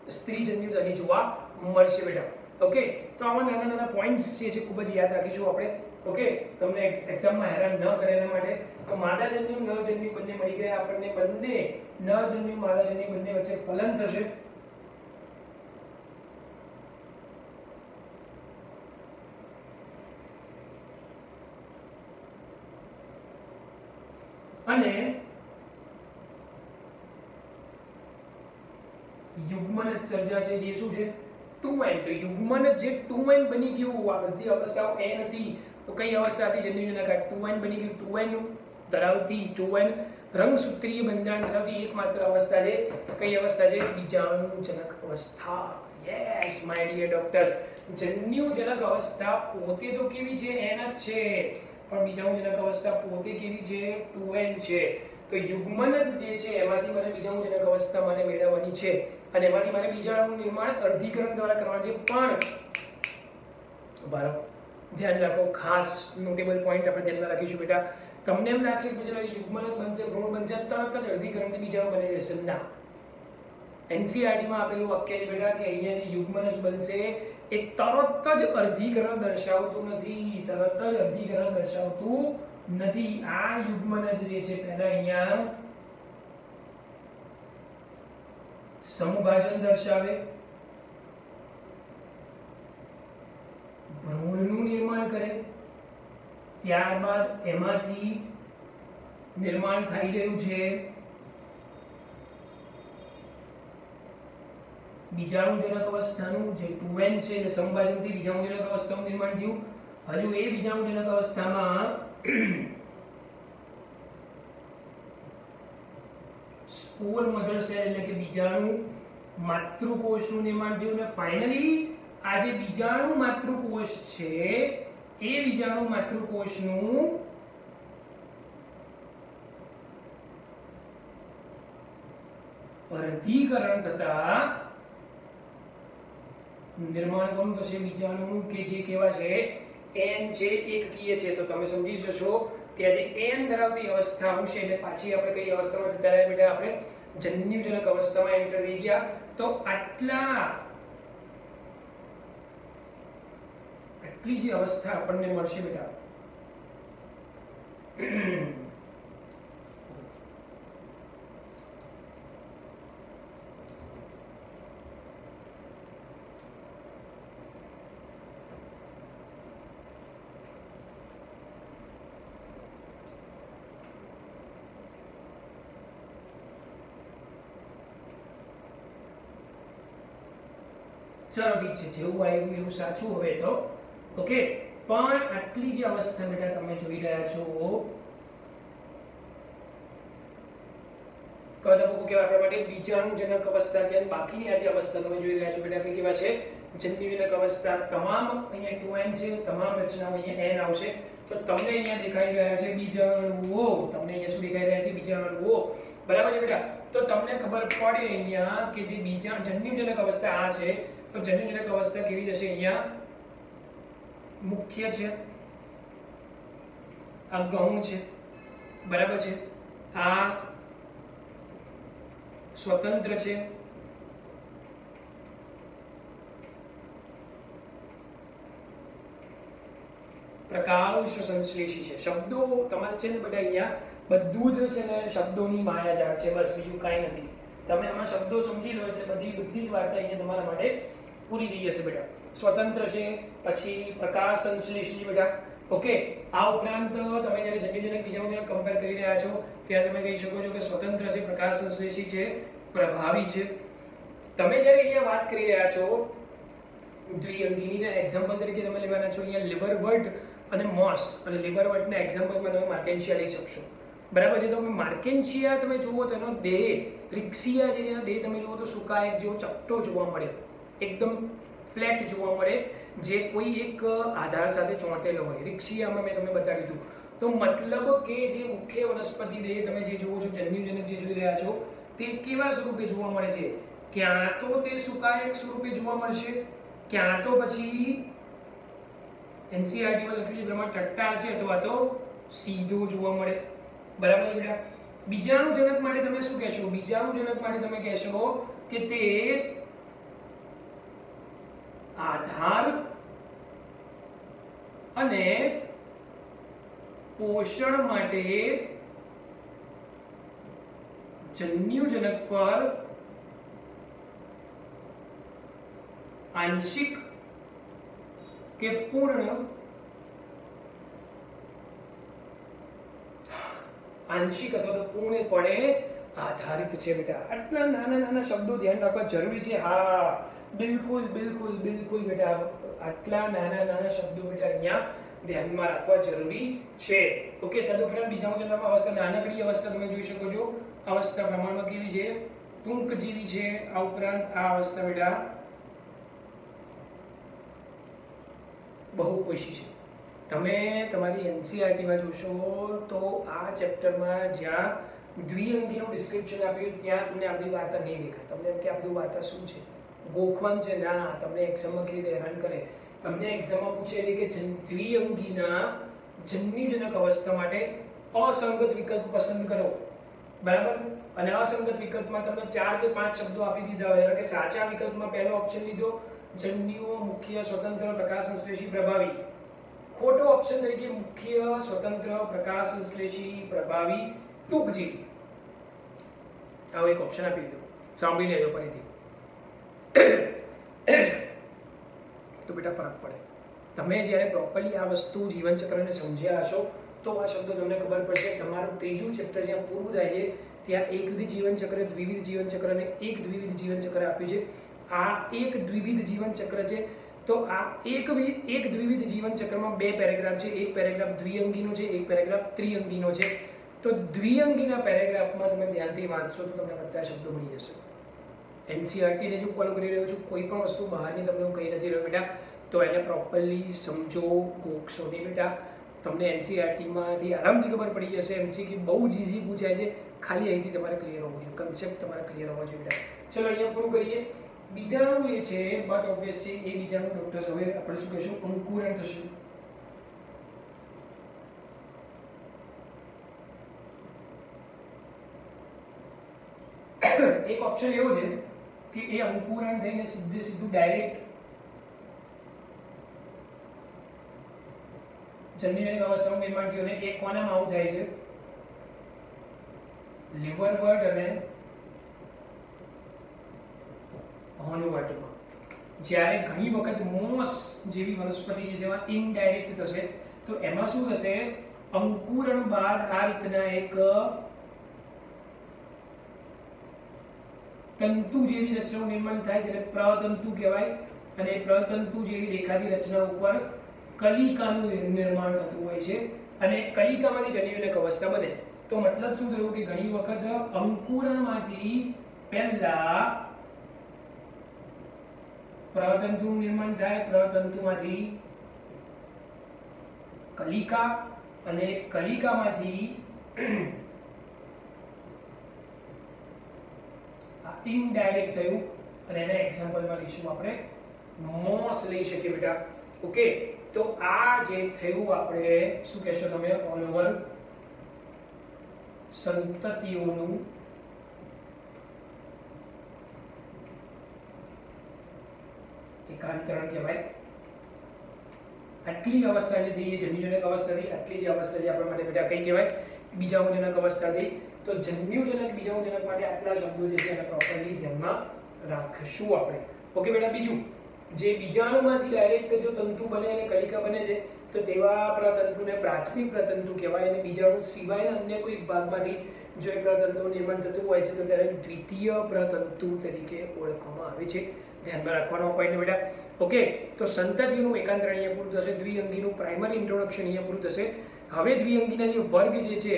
સ્ત્રીજન્યુદાની જોવા મળશે બેટા. ઓકે, તો આવા નાના નાના પોઈન્ટ્સ છે ખૂબ જ યાદ રાખીશું આપણે. ઓકે, તમને એક્ઝામમાં હેરાન ન કરે એના માટે. તો માદાજન્યુ નરજન્યુ બંને મળી ગયા આપણને. બંને નરજન્યુ માદાજન્યુ બંને વચ્ચે ફલન થશે. અને યુગ્મન સર્જાશે જે શું છે 2n. તો યુગ્મન જે 2n બની ગયું, આ બધી અવસ્થાઓ n હતી તો કઈ અવસ્થા હતી જન્યુજનક? 2n બની ગયું. 2n ધરાવતી 2n રંગસૂત્રીય બંધારણ ધરાવતી એકમાત્ર અવસ્થા છે. કઈ અવસ્થા છે? બીજાણુજનક અવસ્થા. યસ માય ડિયર ડોક્ટર્સ, જન્યુજનક અવસ્થા પોતે તો કેવી છે? n જ છે, પણ બીજાણુજનક અવસ્થા પોતે કેવી છે? 2n છે. તો યુગ્મન જ જે છે એમાંથી મને બીજાણુજનક અવસ્થા મારે મેળવવાની છે અને એમાંથી મારે બીજાણુનું નિર્માણ અર્ધીકરણ દ્વારા કરવાનું છે. પણ બરાબર ધ્યાન રાખો, ખાસ નોટેબલ પોઈન્ટ આપણે ધ્યાનમાં રાખીશું બેટા. તમને એમ લાગશે કે ચલો યુગ્મન જ બનશે, ભ્રૂણ બનશે, તરત જ અર્ધીકરણથી બીજાણુ બની જશે. ના, એનસીઈઆરટી માં આપેલું વાક્ય છે બેટા કે અહીંયા જે યુગ્મન જ બનશે એ તરત જ અર્ધીકરણ દર્શાવતું નથી. તરત જ અર્ધીકરણ દર્શાવતું નથી. આ યુગ્મન જ જે છે પહેલા અહીંયા સમભાજન દર્શાવે, ભ્રૂણનું નિર્માણ કરે, ત્યારબાદ એમાંથી નિર્માણ થઈ રહ્યું છે બીજાણુજનક અવસ્થાનું જે 2n છે, એટલે સમભાજનથી બીજાણુજનક અવસ્થાનું નિર્માણ થયું. હજુ એ બીજાણુજનક અવસ્થામાં સ્પોર મધર સેલ એટલે કે બીજાણુ માતૃકોષનું નિર્માણ થયું અને ફાઇનલી આ જે બીજાણુ માતૃકોષ છે એ બીજાણુ માતૃકોષનું અર્ધીકરણ થતા નિર્માણ કોનું થશે? બીજાણુનું, કે જે કેવા છે? n છે, એકકીય છે. તો તમે સમજી જશો કે આ જે n ધરાવતી અવસ્થા હશે એટલે પાછી આપણે કઈ અવસ્થામાં જતા રહ્યા બેટા? આપણે જન્યુજનક અવસ્થામાં એન્ટર થઈ ગયા. તો આટલી જે અવસ્થા આપણને મળશે બેટા, ચલો ઠીક છે, જેવું આવ્યું એવું સાચું. હવે તો ઓકે, પણ આટલી જે અવસ્થા બેટા તમે જોઈ રહ્યા છો, કદ આપો કેવા આપણા માટે બીજાણુજનક અવસ્થા કે બાકીની આ જે અવસ્થા તમે જોઈ રહ્યા છો બેટા કે કેવા છે? જન્યુજનક અવસ્થા. તમામ અહીંયા 2n છે, તમામ રચનાઓ અહીંયા n આવશે. તો તમને અહીંયા દેખાઈ રહ્યા છે બીજાણુઓ. તમને અહીંયા શું દેખાઈ રહ્યા છે? બીજાણુઓ. બરાબર છે બેટા? તો તમને ખબર પડે અહીંયા કે જે જન્યુજનક અવસ્થા આ છે, તો જન્યુજનક અવસ્થા કેવી થશે? અહીંયા મુખ્ય છે, આ ગૌણ છે, બરાબર છે, આ સ્વતંત્ર છે, પ્રકાશ સંશ્લેષી છે. શબ્દો તમારે છે ને બેટા અહીંયા બધું જ છે ને શબ્દોની માયાજાળ છે, બસ બીજું કાંઈ નથી. તમે આમાં શબ્દો સમજી લો એટલે બધી જ વાર્તા અહીંયા તમારા માટે પૂરી થઈ જશે બેટા. સ્વતંત્ર છે, પછી પ્રકાશ સંશ્લેષી બેટા. ઓકે, આ ઉપરાંત તમે જ્યારે જન્યુજનક બીજાણુજનક કમ્પેર કરી રહ્યા છો ત્યારે તમે કહી શકો છો કે સ્વતંત્ર છે, પ્રકાશ સંશ્લેષી છે, પ્રભાવી છે. તમે જ્યારે અહીંયા વાત કરી રહ્યા છો દ્વિઅંગીની એક્ઝામ્પલ તરીકે તમે લેવાના છો અહીંયા લિવરવર્ટ અને મોસ, અને લિવરવર્ટના એક્ઝામ્પલમાં તમે માર્કેન્શિયા લઈ શકશો. બરાબર છે? તો તમે માર્કેન્શિયા તમે જુઓ તો એનો દેહ, રિક્સિયા જે એનો દેહ તમે જુઓ તો સુકાયેક જેવો ચપટો જોવા મળે, એકદમ ફ્લેટ જોવા મળે, જે કોઈ એક આધાર સાથે ચોંટેલો હોય. રિક્સિયામાં મેં તમને બતાવી દીધું. તો મતલબ કે જે મુખ્ય વનસ્પતિ દેહ તમે જે જુઓ છો, જન્યુજનક જે જોઈ રહ્યા છો, તે કેવા સ્વરૂપે જોવા મળે છે? ક્યાં તો તે સુકાયેક સ્વરૂપે જોવા મળશે, ક્યાં તો પછી એનસીઈઆરટી માં લખ્યું છે પ્રમાણે ટટ્ટાર છે અથવા તો સીધો જોવા મળે. બરાબર છે બેટા? બીજાણુજનક માટે તમે શું કહેશો? બીજાણુજનક માટે તમે કહેશો કે તે આધાર અને પોષણ માટે જન્યુજનક પર આંશિક કે પૂર્ણ આંશિક અથવા તો પૂર્ણપણે આધારિત છે બેટા। આટલા નાના નાના શબ્દો ધ્યાન રાખવા જરૂરી છે। હા, બિલકુલ બિલકુલ બિલકુલ બેટા, આટલા નાના નાના શબ્દો બેટા અહીંયા ધ્યાનમાં રાખવા જરૂરી છે। ઓકે, તદુપરાંત બીજા મુજબના અવસ્થા, નાનકડી અવસ્થા તમે જોઈ શકો છો, અવસ્થા પ્રમાણમાં કેવી છે? ટૂંકજીવી છે। આ ઉપરાંત આ અવસ્થા બેટા બહુકોષી છે। તમે તમારી એનસીઈઆરટી માં જોશો તો આ ચેપ્ટરમાં જ્યાં દ્વિઅંગીનું ડિસ્ક્રિપ્શન આપ્યું ત્યાં તમને આ બધી વાર્તા નહીં દેખાય। તમને એમ કે આ બધી વાર્તા શું છે, ગોખવાન છે ના, તમને એક્ઝામમાં કેવી રીતે હેરાન કરે। તમને એક્ઝામમાં પૂછે કે દ્વિઅંગીના જન્યુજનક અવસ્થા માટે અસંગત વિકલ્પ પસંદ કરો, બરાબર? અને અસંગત વિકલ્પમાં તમે 4 કે 5 શબ્દો આપી દીધા હોય કે સાચા વિકલ્પમાં પહેલો ઓપ્શન લીધો, જન્યુઓ મુખ્ય સ્વતંત્ર પ્રકાશ સંશ્લેષી પ્રભાવી, ખોટો ઓપ્શન તરીકે મુખ્ય સ્વતંત્ર પ્રકાશ સંશ્લેષી પ્રભાવી ટૂંકજીવી, આવો એક ઓપ્શન આપી દીધો। સાંભળી લેજો ફરીથી તો બેટા ફરક પડે। તમે જ્યારે પ્રોપરલી આ વસ્તુ જીવનચક્રને સમજ્યા હશો તો આ શબ્દો તમને ખબર પડશે। તમારું ત્રીજું ચેપ્ટર જ્યાં પૂરું થાય છે ત્યાં એકવિધ જીવનચક્ર, દ્વિવિધ જીવનચક્ર અને એક દ્વિવિધ જીવનચક્ર આપ્યું છે। આ એક દ્વિવિધ જીવનચક્ર છે તો આ એક દ્વિવિધ જીવનચક્રમાં 2 પેરેગ્રાફ છે। એક પેરેગ્રાફ દ્વિઅંગીનો છે, એક પેરેગ્રાફ ત્રિઅંગીનો છે। તો દ્વિઅંગીના પેરેગ્રાફમાં તમે ધ્યાનથી વાંચશો તો તમને બધા શબ્દો મળી જશે। એનસીઈઆરટી ને જો ફોલો કરી રહ્યો છું, કોઈ પણ વસ્તુ બહારની તમને હું કહી નથી રહ્યો બેટા, તો એને પ્રોપરલી સમજો, ગોખશો નહીં બેટા। તમને એનસીઈઆરટીમાંથી આરામથી ખબર પડી જશે। એમસીક્યુ બહુ જ ઈઝી પૂછાય છે, ખાલી અહીંથી તમારે ક્લિયર હોવું જોઈએ, કન્સેપ્ટ તમારે ક્લિયર હોવો જોઈએ બેટા। ચલો અહીંયા પૂરું કરીએ। બીજાણુ એ છે બટ ઓબ્વિયસ છે, એ બીજાણુ ડોક્ટર્સ હવે આપણે શું કહીશું, અંકુરણ થશે। એક ઓપ્શન એવો છે કે એ અંકુરણ થઈને સીધું ડાયરેક્ટ જન્યુજનક અવસ્થાનું નિર્માણ થયું અને એ કોનામાં આવું થાય છે? લીવરવર્ટ અને હોર્નવર્ટમાં। જ્યારે ઘણી વખત મોસ જેવી વનસ્પતિ છે જેમાં ઇનડાયરેક્ટ થશે તો એમાં શું થશે? અંકુરણ બાદ આ રીતના એક તંતુ જેવી રચનાનું નિર્માણ થાય જેને પ્રતંતુ કહેવાય। અને પ્રતંતુ જેવી દેખાતી રચના ઉપર કલિકાનું નિર્માણ થતું હોય છે અને કલિકામાંથી જન્યુજનક અવસ્થા બને। તો મતલબ શું થયું કે ઘણી વખત અંકુરણમાંથી પહેલા પ્રતંતુનું નિર્માણ થાય, પ્રતંતુમાંથી કલિકા અને કલિકામાંથી ઇનડાયરેક્ટ થયું અને એના એક્ઝામ્પલમાં લઈશું આપણે મોસ લઈ શકીએ બેટા। ઓકે, તો આ જે થયું આપણે શું કહેશો તમે? ઓલ ઓવર સંતતિઓનું એકાંતરણ કહેવાય। આટલી અવસ્થા જે થઈ જન્યુજનક અવસ્થાથી, આટલી જે અવસ્થા જે આપણા માટે બેટા કઈ કહેવાય? બીજાણુજનક અવસ્થાથી। તો જન્યુજનક બીજાણુજનક માટે આટલા શબ્દો જે છે એને પ્રોપરલી ધ્યાનમાં રાખશું આપણે। ઓકે બેટા, બીજું જે બીજાણુમાંથી ડાયરેક્ટ જો તંતુ બને અને કલિકા બને છે તો તેવા પ્રતંતુને પ્રાથમિક પ્રતંતુ કહેવાય અને બીજાણુ સિવાયના અન્ય કોઈ ભાગમાંથી જો એ પ્રતંતુનું નિર્માણ થતું હોય છે તો તેને દ્વિતીય પ્રતંતુ તરીકે ઓળખવામાં આવે છે। ધ્યાનમાં રાખવાનો પોઈન્ટ બેટા। ઓકે, તો સંતતિઓનું એકાંતરણ અહીંયા પૂરું થશે, દ્વિઅંગીનું પ્રાઇમરી ઇન્ટ્રોડક્શન અહીંયા પૂરું થશે। હવે દ્વિઅંગીના જે વર્ગ જે છે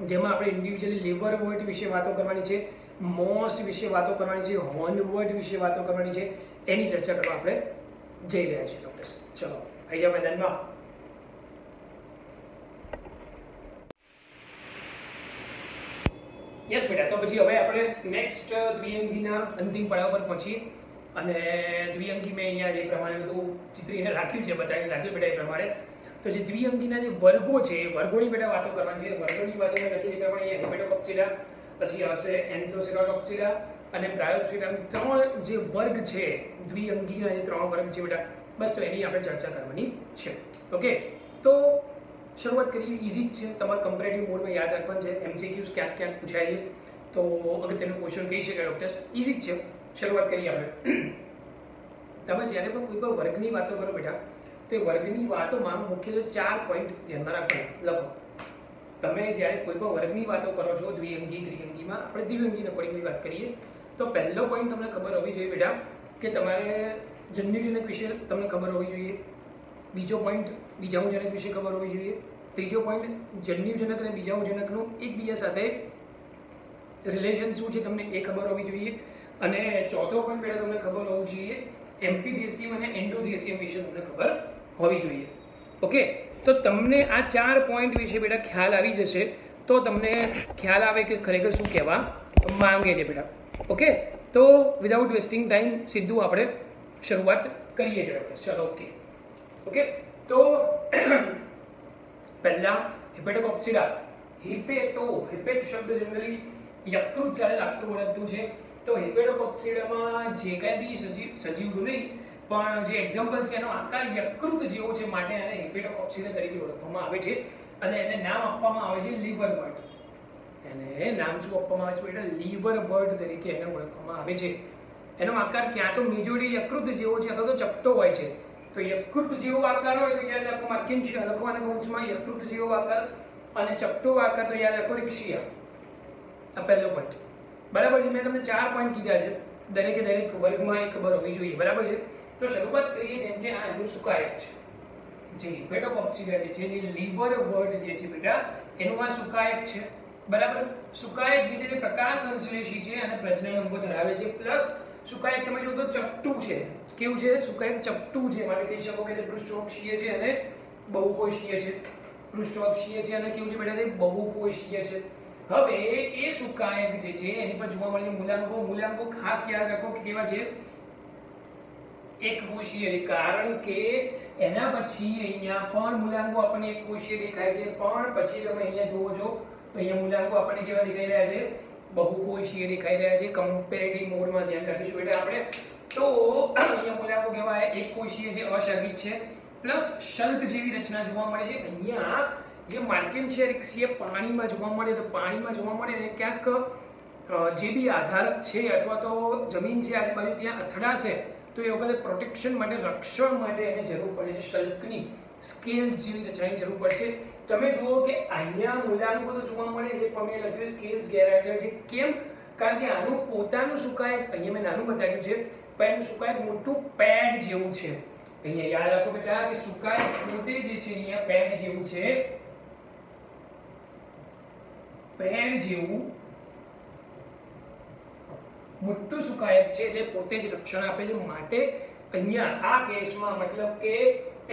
જેમાં આપણે ઇન્ડિવિજ્યુઅલી લીવરવર્ટ વિશે વાતો કરવાની છે, મોસ વિશે વાતો કરવાની છે, હોર્નવર્ટ વિશે વાતો કરવાની છે, એની ચર્ચા કરવા આપણે જઈ રહ્યા છીએ ડોક્ટર્સ। ચલો આવી જાવ મેદાનમાં। યસ બેટા, તો પછી હવે આપણે નેક્સ્ટ દ્વિઅંગીના અંતિમ પડાવ પર પહોંચીએ અને દ્વિઅંગી મેં અહીંયા જે પ્રમાણે બધું ચિત્રીને રાખ્યું છે, બતાવીને રાખ્યું બેટા એ પ્રમાણે। તો જે દ્વિઅંગીના જે વર્ગો છે એ વર્ગોની બેટા વાતો કરવાની છે। વર્ગોની વાતો મેં લખી એ પ્રમાણે અહીંયા હેમેટોકોપ્સિડા, પછી આવશે એન્થ્રોસેરાટોપ્સિડા, અને બ્રાયોપ્સિડા ત્રણ જે વર્ગ છે દ્વિઅંગીના જે ત્રણ વર્ગ છે બેટા, બસ તો એની આપણે ચર્ચા કરવાની છે. ઓકે, તો શરૂઆત કરીએ. ઇઝી જ છે, તમારે કમ્પેરેટિવ મોડમાં યાદ રાખવાનું છે. એમસીક્યુઝ ક્યાંક ક્યાંક પૂછાય છે, તો અગત્યનું ક્વેશ્ચન કહી શકાય ડૉક્ટર્સ. ઇઝી જ છે, શરૂઆત કરીએ આપણે. તમે જ્યારે પણ કોઈ પણ વર્ગની વાતો કરો બેટા, તો એ વર્ગની વાતોમાં મુખ્યત્વે 4 પોઈન્ટ ધ્યાનમાં રાખવાના. લખો. તમે જ્યારે કોઈ પણ વર્ગની વાતો કરો છો, દ્વિઅંગી ત્રિઅંગીમાં, આપણે દ્વિઅંગી નકોડીની વાત કરીએ, તો પહેલો પોઈન્ટ તમને ખબર હોવી જોઈએ બેટા કે તમારે જન્યુજનક વિશે તમને ખબર હોવી જોઈએ. બીજો પોઈન્ટ બીજાણુજનક વિશે ખબર હોવી જોઈએ. ત્રીજો પોઈન્ટ જન્યુજનક અને બીજાણુજનકનું એકબીજા સાથે રિલેશન શું છે તમને એ ખબર હોવી જોઈએ. અને ચોથો પોઈન્ટ બેટા તમને ખબર હોવું જોઈએ એમ્ફીથેસિયમ અને એન્ડોથેસિયમ વિશે તમને ખબર હોવી જોઈએ. ઓકે, તો તમને આ 4 પોઈન્ટ વિશે બેટા ખ્યાલ આવી જશે તો તમને ખ્યાલ આવે કે ખરેખર શું કહેવા માંગે છે બેટા. ઓકે, તો વિધાઉટ વેસ્ટિંગ ટાઈમ સીધું આપણે શરૂઆત કરીએ છીએ. ચલો, ઓકે ઓકે. તો પહેલા હિપેટોકોપ્સિડા. હિપેટ શબ્દ જનરલી યકૃત સાથે લાગતું ઓળખતું છે. તો હિપેટોકોપ્સિડામાં જે કંઈ બી સજીવ નહીં પણ જે એક્ઝામ્પલ છે એનો આકાર યકૃત જેવો છે, માટે એને હિપેટોકોપ્સિડા તરીકે ઓળખવામાં આવે છે. અને એને નામ આપવામાં આવે છે લીવર બર્ડ. એને નામ શું આપવામાં આવે છે બેટા? લીવર બર્ડ તરીકે એને ઓળખવામાં આવે છે. એનો આકાર ક્યાં તો મેજોરિટી યકૃત જેવો છે અથવા તો ચપટો હોય છે. તો યકૃત જેવો આકાર હોય તો યાદ રાખો માર્કિન છે લખવાના કૌંસમાં યકૃત જેવો આકાર, અને ચપટો આકાર તો યાદ રાખો રિક્ષિયા. આ પહેલો પોઈન્ટ. બરાબર છે. મેં તમને 4 પોઈન્ટ કીધા છે, દરેકે દરેક વર્ગમાં એ ખબર હોવી જોઈએ. બરાબર છે. તો શરૂઆત કરીએ. જેમ કે આ એનું સુકાયક છે, જે હિપેટોકોપ્સિડા છે, જેની લીવર બર્ડ જે છે બેટા એનું આ સુકાયક છે. બરાબર. સુકાયક જે છે તે પ્રકાશ સંશ્લેષી છે અને પ્રજનન અંગો ધરાવે છે. પ્લસ સુકાયક તમે જો તો ચપટું છે. કેવું છે? સુકાયક ચપટું છે, માટે કહી શકો કે તે પૃષ્ઠવક્ષીય છે અને બહુકોષીય છે. પૃષ્ઠવક્ષીય છે અને કેવું છે બેટા? તે બહુકોષીય છે. હવે એ સુકાયક જે છે એની પર જોવા મળે મૂલાંગો ખાસ યાદ રાખો કે કેવા છે? એક કોષીય. કારણ કે એના પછી અહીંયા પણ મૂલાંગો આપણને એક કોષીય દેખાય છે, પણ પછી તમે અહીંયા જુઓ છો તો અહીંયા મૂલાંગો આપણને કેવા દેખાઈ રહ્યા છે? બહુકોષીય દેખાઈ રહ્યા છે. કમ્પેરેટિવ મોડમાં ધ્યાન રાખીશું એટલે આપણે. તો અહીંયા મૂલાંગો કેવા? એક કોષીય છે, અશાખિત છે, પ્લસ શલ્ક જેવી રચના જોવા મળે છે. અહીંયા જે માર્કિન છે રિક્ષીય પાણીમાં જોવા મળે, તો પાણીમાં જોવા મળે ને ક્યાંક જે બી આધાર છે અથવા તો જમીન છે આજુબાજુ ત્યાં અથડાશે તો એ વખતે પ્રોટેક્શન માટે, રક્ષણ માટે એને જરૂર પડે છે શલ્કની, સ્કેલ્સ જેવી રચનાની જરૂર પડશે. તમે જુઓ કે અહીંયા મૂલાંગો તો જોવા મળે છે, પણ મેં લખ્યું સ્કેલ્સ ગેરહાજર છે. કેમ? કારણ કે આનું પોતાનું સુકાયક, અહીંયા મેં નાનું બતાવ્યું છે, પણ એનું સુકાયક મોટું પેડ જેવું છે. અહીંયા યાદ રાખો બેટા કે સુકાયક પોતે જે છે અહીંયા પેડ જેવું છે, પેડ જેવું મોટું સુકાયક છે, એટલે પોતે જ રક્ષણ આપે છે. માટે અહીંયા આ કેસમાં મતલબ કે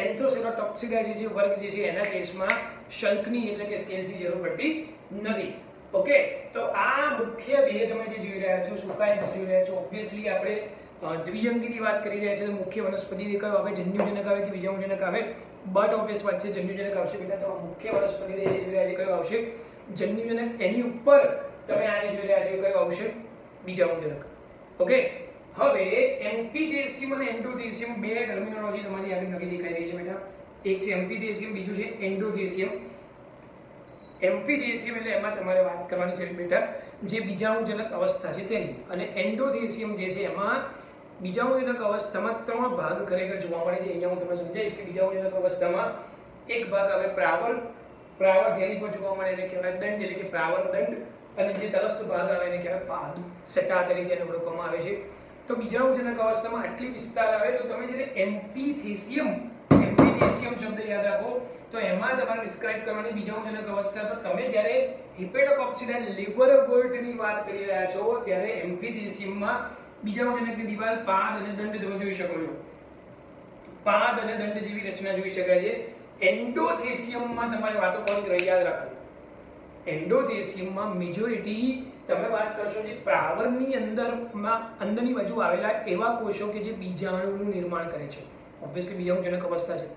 એન્થોસેરોટોપ્સિડા જે વર્ગ જે છે એના કેસમાં શલ્કની એટલે કે સ્કેલ્સની જરૂર પડતી નથી. ઓકે, તો આ મુખ્ય ધ્યેય તમે જે જોઈ રહ્યા છો, સુકાયક જોઈ રહ્યા છો. ઓબ્વિયસલી આપણે દ્વિઅંગીની વાત કરી રહ્યા છીએ તો મુખ્ય વનસ્પતિ કયો આવે? જન્યુજનક આવે કે બીજાણુજનક આવે? બટ ઓબ્વિયસ વાત છે જન્યુજનક આવશે બેટા. તો મુખ્ય વનસ્પતિ જે જોઈ રહ્યા છે કયો આવશે? જન્યુજનક. એની ઉપર તમે આને જોઈ રહ્યા છો કયો આવશે? બીજાણુજનક. ઓકે, હવે એમ્ફીથેસિયમ અને એન્ડોથેસિયમ બે ટર્મિનોલોજી તમારી આગળ નવી દેખાઈ રહી છે બેટા. એક છે એમ્ફીથેસિયમ, બીજું છે એન્ડોથેસિયમ. એમ્ફીથેસિયમ એટલે એમાં તમારે વાત કરવાની છે બેટા જે બીજાણુજનક અવસ્થા છે તેની, અને એન્ડોથેસિયમ જે છે એમાં બીજાણુજનક અવસ્થામાં 3 ભાગ ખરેખર જોવા મળે છે. અહીંયા હું તમને સમજાવીશ કે બીજાણુજનક અવસ્થામાં એક ભાગ આવે પ્રાવર. પ્રાવર જેની પર જોવા મળે એને કહેવાય દંડ, એટલે કે પ્રાવર દંડ. અને જે તરસ્થ ભાગ આવે એને કહેવાય પાદ, સટા તરીકે એને ઓળખવામાં આવે છે. તો બીજાણુજનક અવસ્થામાં આટલી વિસ્તાર આવે. તો તમે જ્યારે એમ્ફીથેસિયમ શબ્દ યાદ રાખો તો એમાં તમારે ડિસ્ક્રાઇબ કરવાની બીજાણુજનક અવસ્થા. તો તમે જ્યારે હિપેટોકોપ્સિડા લીવર બર્ડની વાત કરી રહ્યા છો ત્યારે એમ્ફીથેસિયમમાં બીજાણુજનકની દિવાલ પાદ અને દંડ તમે જોઈ શકો છો. પાદ અને દંડ જેવી રચના જોઈ શકાય છે. એન્ડોથેસિયમમાં તમારે વાતો કોની યાદ રાખો? એન્ડોથેસિયમમાં મેજોરિટી તમે વાત કરશો જે પ્રાવરની અંદરની બાજુ આવેલા એવા કોષો કે જે બીજાણુનું નિર્માણ કરે છે. ઓબ્વિયસલી બીજાણુજનક અવસ્થા છે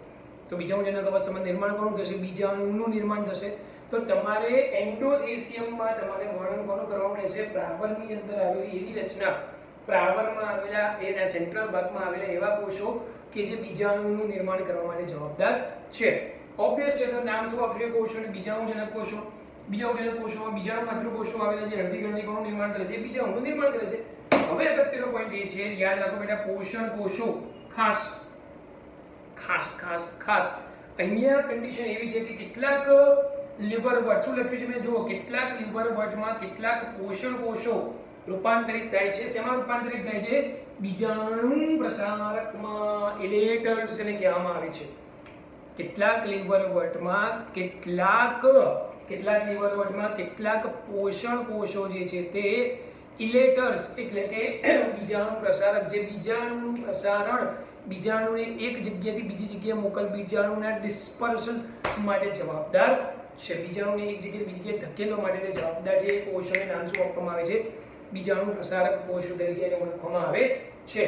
તો બીજાણુજનક અવસ્થામાં નિર્માણ કોનું થશે? બીજાણુનું નિર્માણ થશે. તો તમારે એન્ડોથેસિયમમાં તમારે વર્ણન કોનું કરવાનું રહેશે? પ્રાવરની અંદર આવેલી એવી રચના, પ્રાવરમાં આવેલા એના સેન્ટ્રલ ભાગમાં આવેલા એવા કોષો કે જે બીજાણુનું નિર્માણ કરવા માટે જવાબદાર છે. ઓબ્વિયસ છે, તો નામ શું આપશે? કોષોને બીજાણુજનક કોષો. બીજાણુજનક કોષોમાં બીજાણુ માત્ર કોષો આવેલા જે અર્ધીકરણીકોનું નિર્માણ કરે છે, બીજાણુનું નિર્માણ કરે છે. હવે અગત્યનો પોઈન્ટ એ છે, યાદ રાખો બેટા, પોષણ કોષો ખાસ ખાસ ખાસ ખાસ અહીંયા કન્ડિશન એવી છે કે કેટલાક લીવર વટ, શું લખ્યું છે મેં જુઓ, કેટલાક લીવર વટમાં કેટલાક પોષણ કોષો રૂપાંતરિત થાય છે. શેમાં રૂપાંતરિત થાય છે? બીજાણુ પ્રસારકમાં, ઇલેટર્સ જેને કહેવામાં આવે છે. કેટલાક લીવર વટમાં કેટલાક પોષણ કોષો જે છે તે ઇલેટર્સ એટલે કે બીજાણુ પ્રસારક, જે બીજાણુનું પ્રસારણ, બીજાણુને એક જગ્યાએથી બીજી જગ્યાએ મોકલ, બીજાણુના ડિસ્પર્સન માટે જવાબદાર છે. બીજાણુને એક જગ્યાએથી બીજી જગ્યાએ ધકેલવા માટે જવાબદાર છે. એ કોષોને નામ શું આપવામાં આવે છે? બીજાણુ પ્રસારક કોષો તરીકે ઓળખવામાં આવે છે.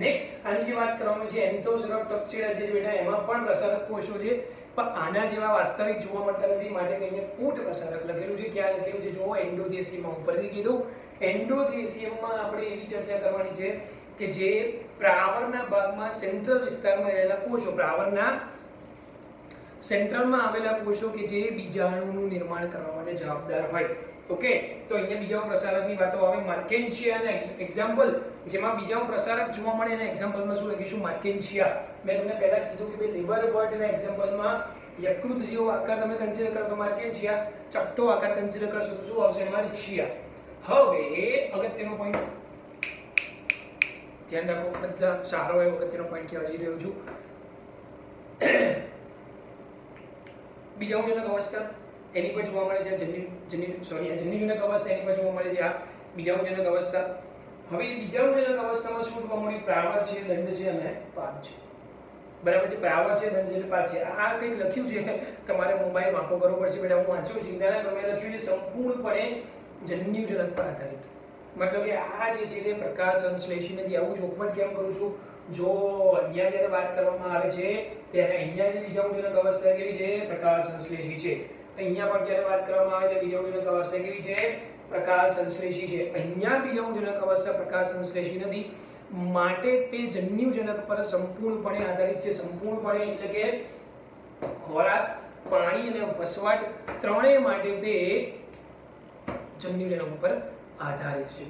નેક્સ્ટ આની જે વાત કરવાનું છે એન્થોસેરોટોક્સિડા છે બેટા, એમાં પણ પ્રસારક કોષો છે, પણ આના જેવા વાસ્તવિક જોવા મળતા નથી. માટે અહીંયા કૂટ પ્રસારક લખેલું છે. ક્યાં લખેલું છે? જુઓ, એન્ડોથેસિયમમાં. ફરીથી કીધું, એન્ડોથેસિયમમાં આપણે એવી ચર્ચા કરવાની છે કે જે પ્રાવરના ભાગમાં સેન્ટ્રલ વિસ્તારમાં રહેલા કોષો, પ્રાવરના સેન્ટ્રલમાં આવેલા કોષો કે જે બીજાણુનું નિર્માણ કરવા માટે જવાબદાર હોય. ઓકે, તો અહીંયા બીજાણુ પ્રસારકની વાતો આવે. માર્કેન્શિયાના એક્ઝામ્પલ, જેમાં બીજાણુ પ્રસારક જોવા મળે એના એક્ઝામ્પલમાં શું લખીશું? માર્કેન્શિયા. મેં તમને પહેલા જ કીધું કે ભાઈ લીવર વટના એક્ઝામ્પલમાં યકૃત જેવો આકાર તમે કન્સિડર કરો તો માર્કેન્શિયા, ચપટો આકાર કન્સિડર કરશો તો શું આવશે? એમાં રિક્શિયા. હવે અગત્યનો પોઈન્ટ ધ્યાન રાખો બધા, સારો એવો અગત્યનો પોઈન્ટ કહેવા જઈ રહ્યો છું. બીજાણુજનક અવસ્થા એની પર જોવા મળે છે. જન્યુજનક અવસ્થા એની પર જોવા મળે છે. આ બીજાણુજનક અવસ્થા. હવે બીજાણુજનક અવસ્થામાં શું જોવા મળ્યું? પ્રાવર છે, દંડ છે અને પાદ છે. બરાબર છે? પ્રાવર છે, દંડ છે અને પાદ છે. આ કંઈક લખ્યું છે, તમારે મોબાઈલ વાંકો કરવો પડશે બેટા. હું વાંચું, ચિંતા ના કરો. મેં લખ્યું છે સંપૂર્ણપણે જન્યુજનક પર આધારિત. મતલબ કે આ જે છે તે પ્રકાશ સંશ્લેષી નથી. આવું ચોખવટ કેમ કરું છું? જો અહીંયા જ્યારે વાત કરવામાં આવે છે ત્યારે અહીંયા જે બીજાણુજનક અવસ્થા કેવી છે? પ્રકાશ સંશ્લેષી છે. અહીંયા પણ જ્યારે વાત કરવામાં આવે છે બીજાણુજનક અવસ્થા કેવી છે? પ્રકાશ સંશ્લેષી છે. અહીંયા બીજાણુજનક અવસ્થા પ્રકાશ સંશ્લેષી નથી, માટે તે જન્યુજનક પર સંપૂર્ણપણે આધારિત છે. સંપૂર્ણપણે એટલે કે ખોરાક, પાણી અને વસવાટ ત્રણેય માટે તે જન્યુજનક ઉપર આધારિત છે.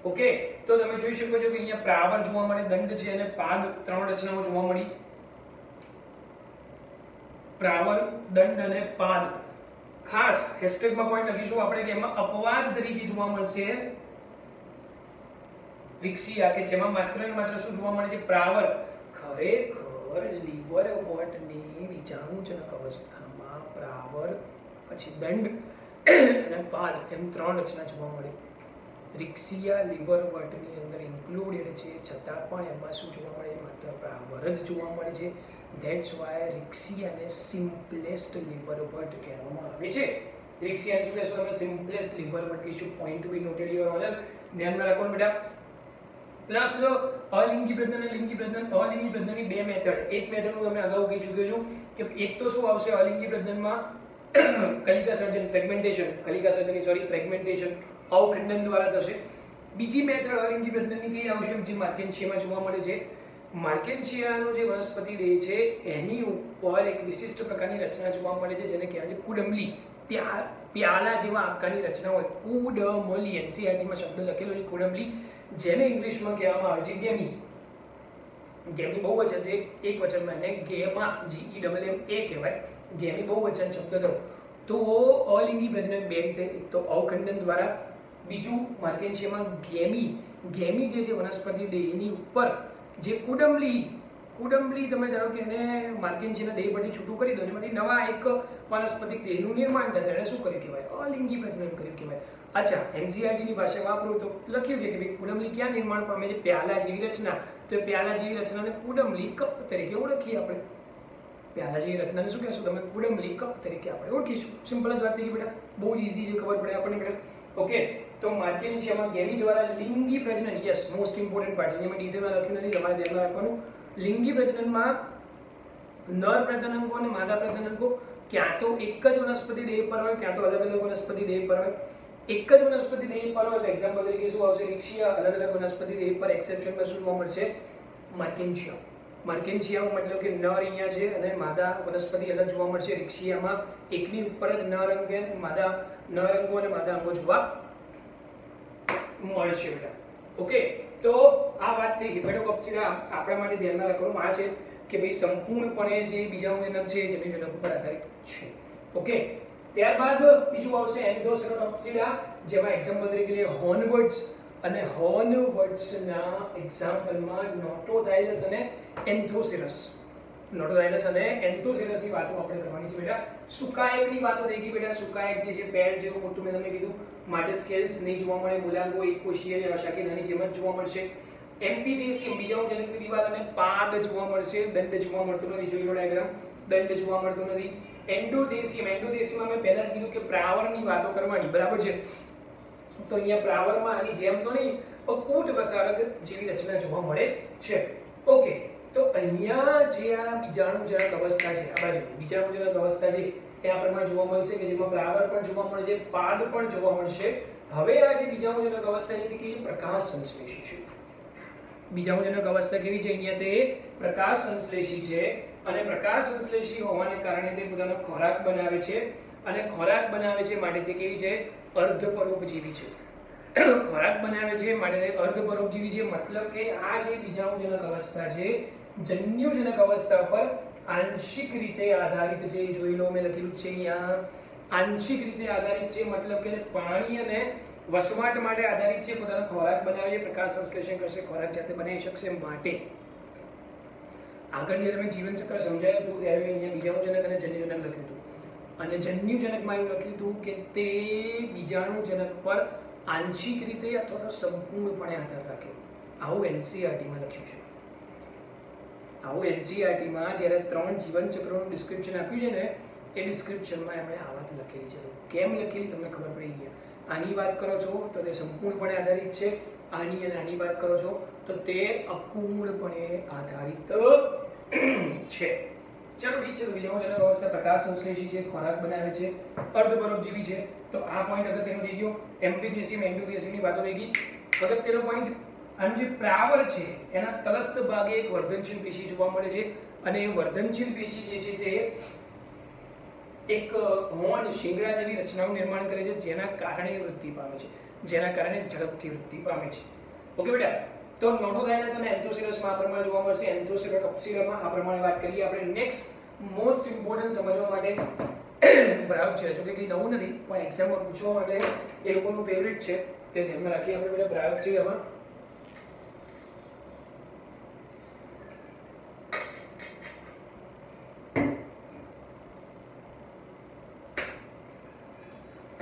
ઓકે, તો તમે જોઈ શકો છો કે અહીંયા પ્રાવર જોવા મળે, દંડ છે અને પાદ, ત્રણ રચનાઓ જોવા મળી. પ્રાવર, દંડ અને પાદ. ખાસ હેશટેગમાં પોઈન્ટ લખીશું આપણે કે એમાં અપવાદ તરીકે જોવા મળશે રિક્સિયા, કે જેમાં માત્ર ને માત્ર શું જોવા મળે છે? પ્રાવર. ખરેખર લીવર વટની બીજાણુજનક અવસ્થામાં પ્રાવર, પછી દંડ અને પાદ એમ ત્રણ રચના જોવા મળે. રિક્સિયા લીવર વટની અંદર ઇન્ક્લુડેડ છે, છતાં પણ એમાં શું જોવા મળે છે? માત્ર પ્રાવર જ જોવા મળે છે. ધેટ્સ વાય રિક્સિયાને સિમ્પલેસ્ટ લીવર વટ કહેવામાં આવે છે. રિક્સિયા શું કહેશો તમે? સિમ્પલેસ્ટ લીવર વટ કહીશું. Point to be noted your honour. ધ્યાનમાં રાખો બેટા. પ્લસ અલિંગી પ્રજનન અને લિંગી પ્રજનન. અલિંગી પ્રજનનની બે મેથડ. એક મેથડ હું તમને અગાઉ કહી ચૂક્યો છું કે એક તો શું આવશે અલિંગી પ્રજનનમાં? કલિકા સર્જન, ફ્રેગમેન્ટેશન, અવખંડન દ્વારા થશે. બીજી મેથડ અલિંગી પ્રજનનની કઈ આવશે? જે માર્કેન્શિયામાં જોવા મળે છે. માર્કેન્શિયાનો જે વનસ્પતિ દેહ છે એની ઉપર એક વિશિષ્ટ પ્રકારની રચના જોવા મળે છે જેને કહેવાય છે કુડમલી. પ્યાલા જેવા આકારની રચના હોય, કુડમલી. એનસીઈઆરટીમાં શબ્દ લખેલો છે કુડમલી, જેને ઇંગ્લિશમાં કહેવામાં આવે છે ગેમી. ગેમી બહુવચન છે, એક વચનમાં એને ગેમા, GEMMA કહેવાય. ગેમી બહુવચન શબ્દ થયો. તો અલિંગી પ્રજનન બે રીતે, એક તો અવખંડન દ્વારા, બીજું માર્કેન્શિયામાં ગેમી. ગેમી જે છે વનસ્પતિ દેહની ઉપર જે કુડમલી તમે ધારો કે એને માર્કેન્શિયાના દેહ પરથી છૂટું કરી દો, એમાંથી નવા એક વનસ્પતિક દેહનું નિર્માણ થાય, એને શું કર્યું કહેવાય? અલિંગી પ્રજનન કર્યું કહેવાય. અચ્છા, એનસીઈઆરટીની ભાષા વાપરું તો લખ્યું છે કે ભાઈ કુડમલી ક્યાં નિર્માણ પામે છે? પ્યાલા જેવી રચના. તો પ્યાલા જેવી રચનાને કુડમલી કપ તરીકે ઓળખીએ આપણે. પ્યાલા જેવી રચનાને શું કહેશું તમે? કુડમલી કપ તરીકે આપણે ઓળખીશું. સિમ્પલ જ વાત થઈ ગઈ બેટા, બહુ જ ઈઝી છે, ખબર પડે આપણને બેટા. ઓકે, તો માર્કેન્શિયામાં ગેમી દ્વારા લિંગી પ્રજનન, યસ, મોસ્ટ ઇમ્પોર્ટન્ટ પાર્ટ. અહીંયા મેં ડિટેલમાં લખ્યું નથી, તમારે ધ્યાનમાં રાખવાનું. લિંગી પ્રજનનમાં નર પ્રજનન અંગો અને માદા પ્રજનન અંગો ક્યાં તો એક જ વનસ્પતિ દેહ પર હોય, ક્યાં તો અલગ અલગ વનસ્પતિ દેહ પર હોય. એક જ વનસ્પતિ દેહ પર હોય તો એક્ઝામ્પલ તરીકે શું આવશે? રિક્ષિયા. અલગ અલગ વનસ્પતિ દેહ પર એક્સેપ્શનમાં શું જોવા મળશે? માર્કેન્શિયા. માર્કેન્શિયામાં મતલબ કે નર અહીંયા છે અને માદા વનસ્પતિ અલગ જોવા મળશે. રિક્ષિયામાં એકની ઉપર જ નર અંગ અને માદા નર અંગો અને માદા અંગો જોવા મળશે બેટા. ઓકે, તો આ વાત થઈ હિમેટોકોપ્સિડા. આપણા માટે ધ્યાનમાં રાખવાનું આ છે કે ભાઈ સંપૂર્ણપણે જે બીજાણુજનક છે જન્યુજનક ઉપર આધારિત છે. ઓકે, ત્યારબાદ બીજું આવશે એન્ડોસેરોટોપ્સિડા, જેમાં એક્ઝામ્પલ તરીકે હોર્નવર્ડ્સ અને હોર્નવર્ડ્સના એક્ઝામ્પલમાં નોટોડાયલસ અને એન્થોસેરસ. નોટોડાયલસ અને એન્થોસેરસની વાતો આપણે કરવાની છે બેટા. સુકાએકની વાતો થઈ ગઈ બેટા. સુકાએક જે છે પેડ જેવું મોટું મેં તમને કીધું, માટે સ્કેલ્સ નહીં જોવા મળે. મૂલાંગો એક કોષીય અશાખી નાની જેમ જ જોવા મળશે. એમ્ફિથેસિયમ બીજાણુજનકની દિવાલ અને પાદ જોવા મળશે. દંડ જોવા મળતો નથી. જોઈ લો ડાયાગ્રામ, દંડ જોવા મળતો નથી. એન્ડોથેસિયમ, એન્ડોથેસિયમમાં મેં પહેલા જ કીધું કે પ્રાવરની વાતો કરવાની, બરાબર છે. તો અહીંયા પ્રાવરમાં આની જેમ તો નહીં પણ કૂટ પ્રસારક જેવી રચના જોવા મળે છે. ઓકે, તો અહીંયા જે આ બીજાણુજનક અવસ્થા છે, આ બાજુ બીજાણુજનક અવસ્થા છે એ આપણને જોવા મળશે કે જેમાં પ્રાવર પણ જોવા મળે છે, પાદ પણ જોવા મળશે. હવે આ જે બીજાણુજનક અવસ્થા છે તે કેવી? પ્રકાશ સંશ્લેષી છે. બીજાણુજનક અવસ્થા કેવી છે? અહીંયા તે પ્રકાશ સંશ્લેષી છે અને પ્રકાશ સંશ્લેષી હોવાને કારણે તે પોતાનો ખોરાક બનાવે છે અને ખોરાક બનાવે છે માટે તે કેવી છે? અર્ધપરોપજીવી છે. ખોરાક બનાવે છે માટે તે અર્ધપરોપજીવી છે. મતલબ કે આ જે બીજાણુજનક અવસ્થા છે જન્યુજનક અવસ્થા પર આંશિક રીતે આધારિત છે. જોઈ લો, મેં લખેલું છે અહીંયા આંશિક રીતે આધારિત છે. મતલબ કે પાણી અને વસવાટ માટે આધારિત છે. પોતાનો ખોરાક બનાવે છે, પ્રકાશ સંશ્લેષણ કરશે, ખોરાક જાતે બનાવી શકશે. માટે આગળ જ્યારે મેં જીવન ચક્ર સમજાવ્યું હતું ત્યારે મેં અહીંયા બીજાણુજનક અને જન્યુજનક લખ્યું હતું. અને જન્યુજનકમાં એવું લખ્યું હતું કે તે બીજાણુજનક પર આંશિક રીતે અથવા તો સંપૂર્ણપણે આધાર રાખે. આવું એનસીઈઆરટીમાં લખ્યું છે. આવું એનસીઈઆરટીમાં જ્યારે 3 જીવન ચક્રોનું ડિસ્ક્રિપ્શન આપ્યું છે ને એ ડિસ્ક્રિપ્શનમાં એમણે આ વાત લખેલી છે. કેમ લખેલી તમને ખબર પડી ગઈ. આની વાત કરો છો તો તે સંપૂર્ણપણે આધારિત છે. આની અને આની વાત કરો છો તો તે અપૂર્ણપણે આધારિત છે. ચલો ઠીક છે. તો બીજાણુજનક અવસ્થા પ્રકાશ સંશ્લેષી છે, ખોરાક બનાવે છે, અર્ધપરોપજીવી છે. તો આ પોઈન્ટ અગત્યનો થઈ ગયો. એમ્ફિથેસિયમ એન્ડોથેસિયમની વાતો થઈ ગઈ. અગત્યનો પોઈન્ટ, આનું જે પ્રાવર છે એના તલસ્થ ભાગે એક વર્ધનશીલ પેશી જોવા મળે છે અને એ વર્ધનશીલ પેશી જે છે તે એક હોર્ન શિંગડા જેવી રચનાનું નિર્માણ કરે છે જેના કારણે વૃદ્ધિ પામે છે, જેના કારણે ઝડપથી વૃદ્ધિ પામે છે. ઓકે બેટા, તો નોટોડાયલસ અને એન્થોસેરસમાં આ પ્રમાણે જોવા મળશે. એન્થોસેરોટોપ્સિડામાં આ પ્રમાણે વાત કરીએ આપણે. નેક્સ્ટ મોસ્ટ ઇમ્પોર્ટન્ટ સમજવા માટે બ્રાયોપ છે. જો કે કંઈ નવું નથી પણ એક્ઝામમાં પૂછવા માટે એ લોકોનું ફેવરિટ છે તે ધ્યાનમાં રાખીએ આપણે. બેટા બ્રાયોપ છે એમાં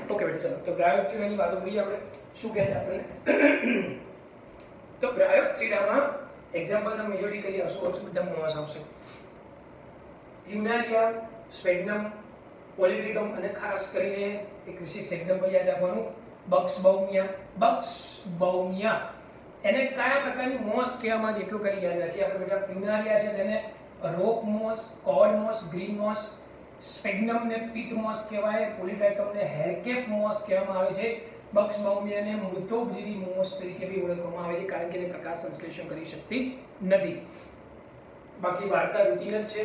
ઓકે બેટા. ચલો તો બ્રાયોપ્સિડાની વાતો કરીએ આપણે. શું કહે છે આપણને? તો બ્રાયોપ્સિડામાં એક્ઝામ્પલ તમે મેજોરિટી કરી આવશો, બધા મોસ આવશે. ફ્યુનારિયા, સ્પેગ્નમ, પોલિટ્રિકમ અને ખાસ કરીને એક વિશિષ્ટ એક્ઝામ્પલ યાદ રાખવાનું, બક્સબાઉમિયા. બક્સબાઉમિયા એને કયા પ્રકારની મોસ કહેવામાં આવે એટલું કરી યાદ રાખીએ આપણે બેટા. ફ્યુનારિયા છે તેને rock moss, cord moss, green moss, sphagnum ને પીટ મોસ કહેવાય, પોલિટ્રાઇકમ ને હેરકેપ મોસ કહેવામાં આવે છે, બક્સબાઉમિયાને મૃતોપજીવી મોસ તરીકે બી ઓળખવામાં આવે છે કારણ કે તે પ્રકાશ સંશ્લેષણ કરી શકતી નથી. બાકી વાર્તા રૂટીન જ છે.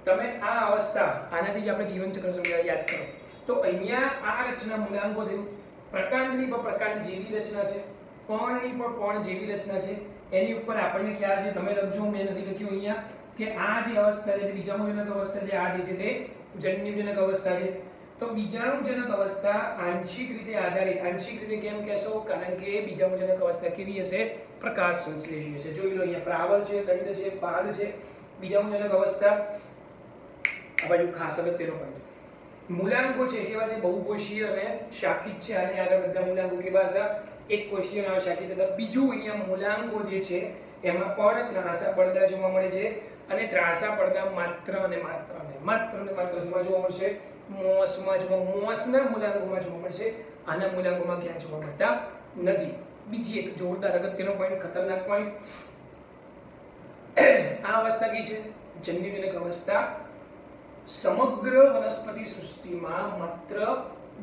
તમે આ અવસ્થા આનાથી જ આપણે જીવન ચક્ર સમજાવી યાદ કરો. તો અહીંયા આ રચના મૂલાંગો થયું. પ્રકાંડની પર પ્રકાંડ જેવી રચના છે, પર્ણની પર પર્ણ જેવી રચના છે. એની ઉપર આપણને ખ્યાલ છે, તમે લખજો, મેં નથી લખ્યું અહીંયા, કે આ જે અવસ્થા છે બીજાણુજનક અવસ્થા છે, આ જે છે તે જન્યુજનક અવસ્થા છે. તો બીજાણુજનક અવસ્થા આંશિક રીતે આધારિત. આંશિક રીતે કેમ કહેશો? કારણ કે બીજાણુજનક અવસ્થા કેવી હશે? પ્રકાશ સંશ્લેષી હશે. જોઈ લો અહીંયા પ્રાવલ છે, દંડ છે, પાદ છે. બીજાણુજનક અવસ્થા આ બાજુ ખાસ અગત્યનો પોઈન્ટ. મૂલાંગો છે કેવા છે? બહુકોષીય અને શાખિત છે. અને આગળ બધા મૂલાંગો કેવા છે? એક કોષીય અને શાખિત. બીજું અહીંયા મૂલાંગો જે છે એમાં પણ ત્રાંસા પડદા જોવા મળે છે અને ત્રાંસા પડદા માત્ર અને માત્ર શેમાં જોવા મળશે? મોસમાં મોસના મૂલાંગોમાં જોવા મળશે. આના મૂલાંગોમાં ક્યાં જોવા મળતા નથી. બીજી એક જોરદાર અગત્યનો પોઈન્ટ, ખતરનાક પોઈન્ટ, આ અવસ્થા કઈ છે? જન્યુજનક અવસ્થા સમગ્ર વનસ્પતિ સૃષ્ટિમાં માત્ર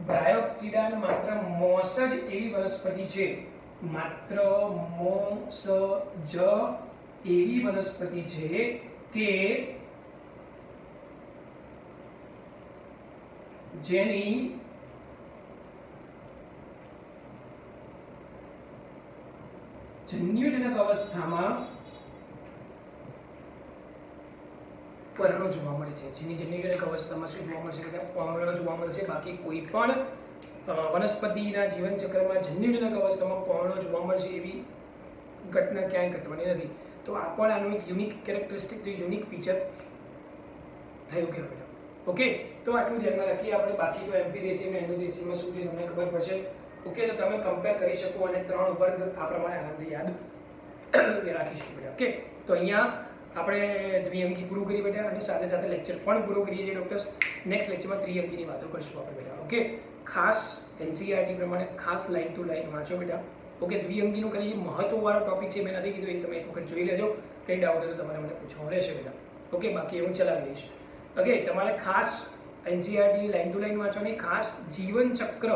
બ્રાયોપ્સિડા અને માત્ર મોસ જ એવી વનસ્પતિ છે, માત્ર મોસ જ એવી વનસ્પતિ છે કે જેની જન્યુજનક અવસ્થામાં પર્ણો જોવા મળે છે, જેની જન્યુજનક અવસ્થામાં શું જોવા મળશે કે પર્ણો જોવા મળશે, બાકી કોઈ પણ વનસ્પતિના જીવન ચક્રમાં જન્યુજનક અવસ્થામાં પર્ણો જોવા મળશે એવી ઘટના ક્યાંય ઘટવાની નથી. તો આ પણ આનું એક યુનિક કેરેક્ટરિસ્ટિક, યુનિક ફીચર થયું કે બેટા. ઓકે, તો આટલું ધ્યાનમાં રાખીએ આપણે. બાકી તો એમ્ફીથેસિસ અને એન્ડોથેસિસમાં શું છે તમને ખબર પડશે. ઓકે, તો તમે કમ્પેર કરી શકો અને 3 વર્ગ આ પ્રમાણે આનંદથી યાદ રાખી શકો બેટા. ઓકે, તો અહીંયા આપણે દ્વિઅંકી પૂરું કરી બેટા અને સાથે સાથે લેક્ચર પણ પૂરો કરીએ છીએ ડોક્ટર્સ. નેક્સ્ટ લેક્ચરમાં ત્રિઅંકીની વાતો કરીશું આપણે બેટા. ઓકે, ખાસ એનસીઈઆરટી પ્રમાણે ખાસ લાઈન ટુ લાઈન વાંચો બેટા. ઓકે, દ્વિઅંકીનું ખાલી મહત્વવાળો ટોપિક છે, મેં નથી કીધું, એ તમે એક વખત જોઈ લેજો. કંઈ ડાઉટ હોય તો તમારે મને પૂછવા રહેશે બેટા. ઓકે, બાકી હું ચલાવી દઈશ. ઓકે, તમારે ખાસ એનસીઈઆરટીની લાઈન ટુ લાઈન વાંચવાની, ખાસ જીવન ચક્ર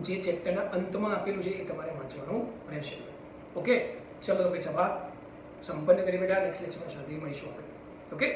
જે ચેપ્ટરના અંતમાં આપેલું છે એ તમારે વાંચવાનું રહેશે. ઓકે, ચલો તો ભાઈ સભા સંપન્ન કરી બેટા. નેક્સ્ટ લેક્ચરમાં શાંતિ મળીશું આપણે. ઓકે.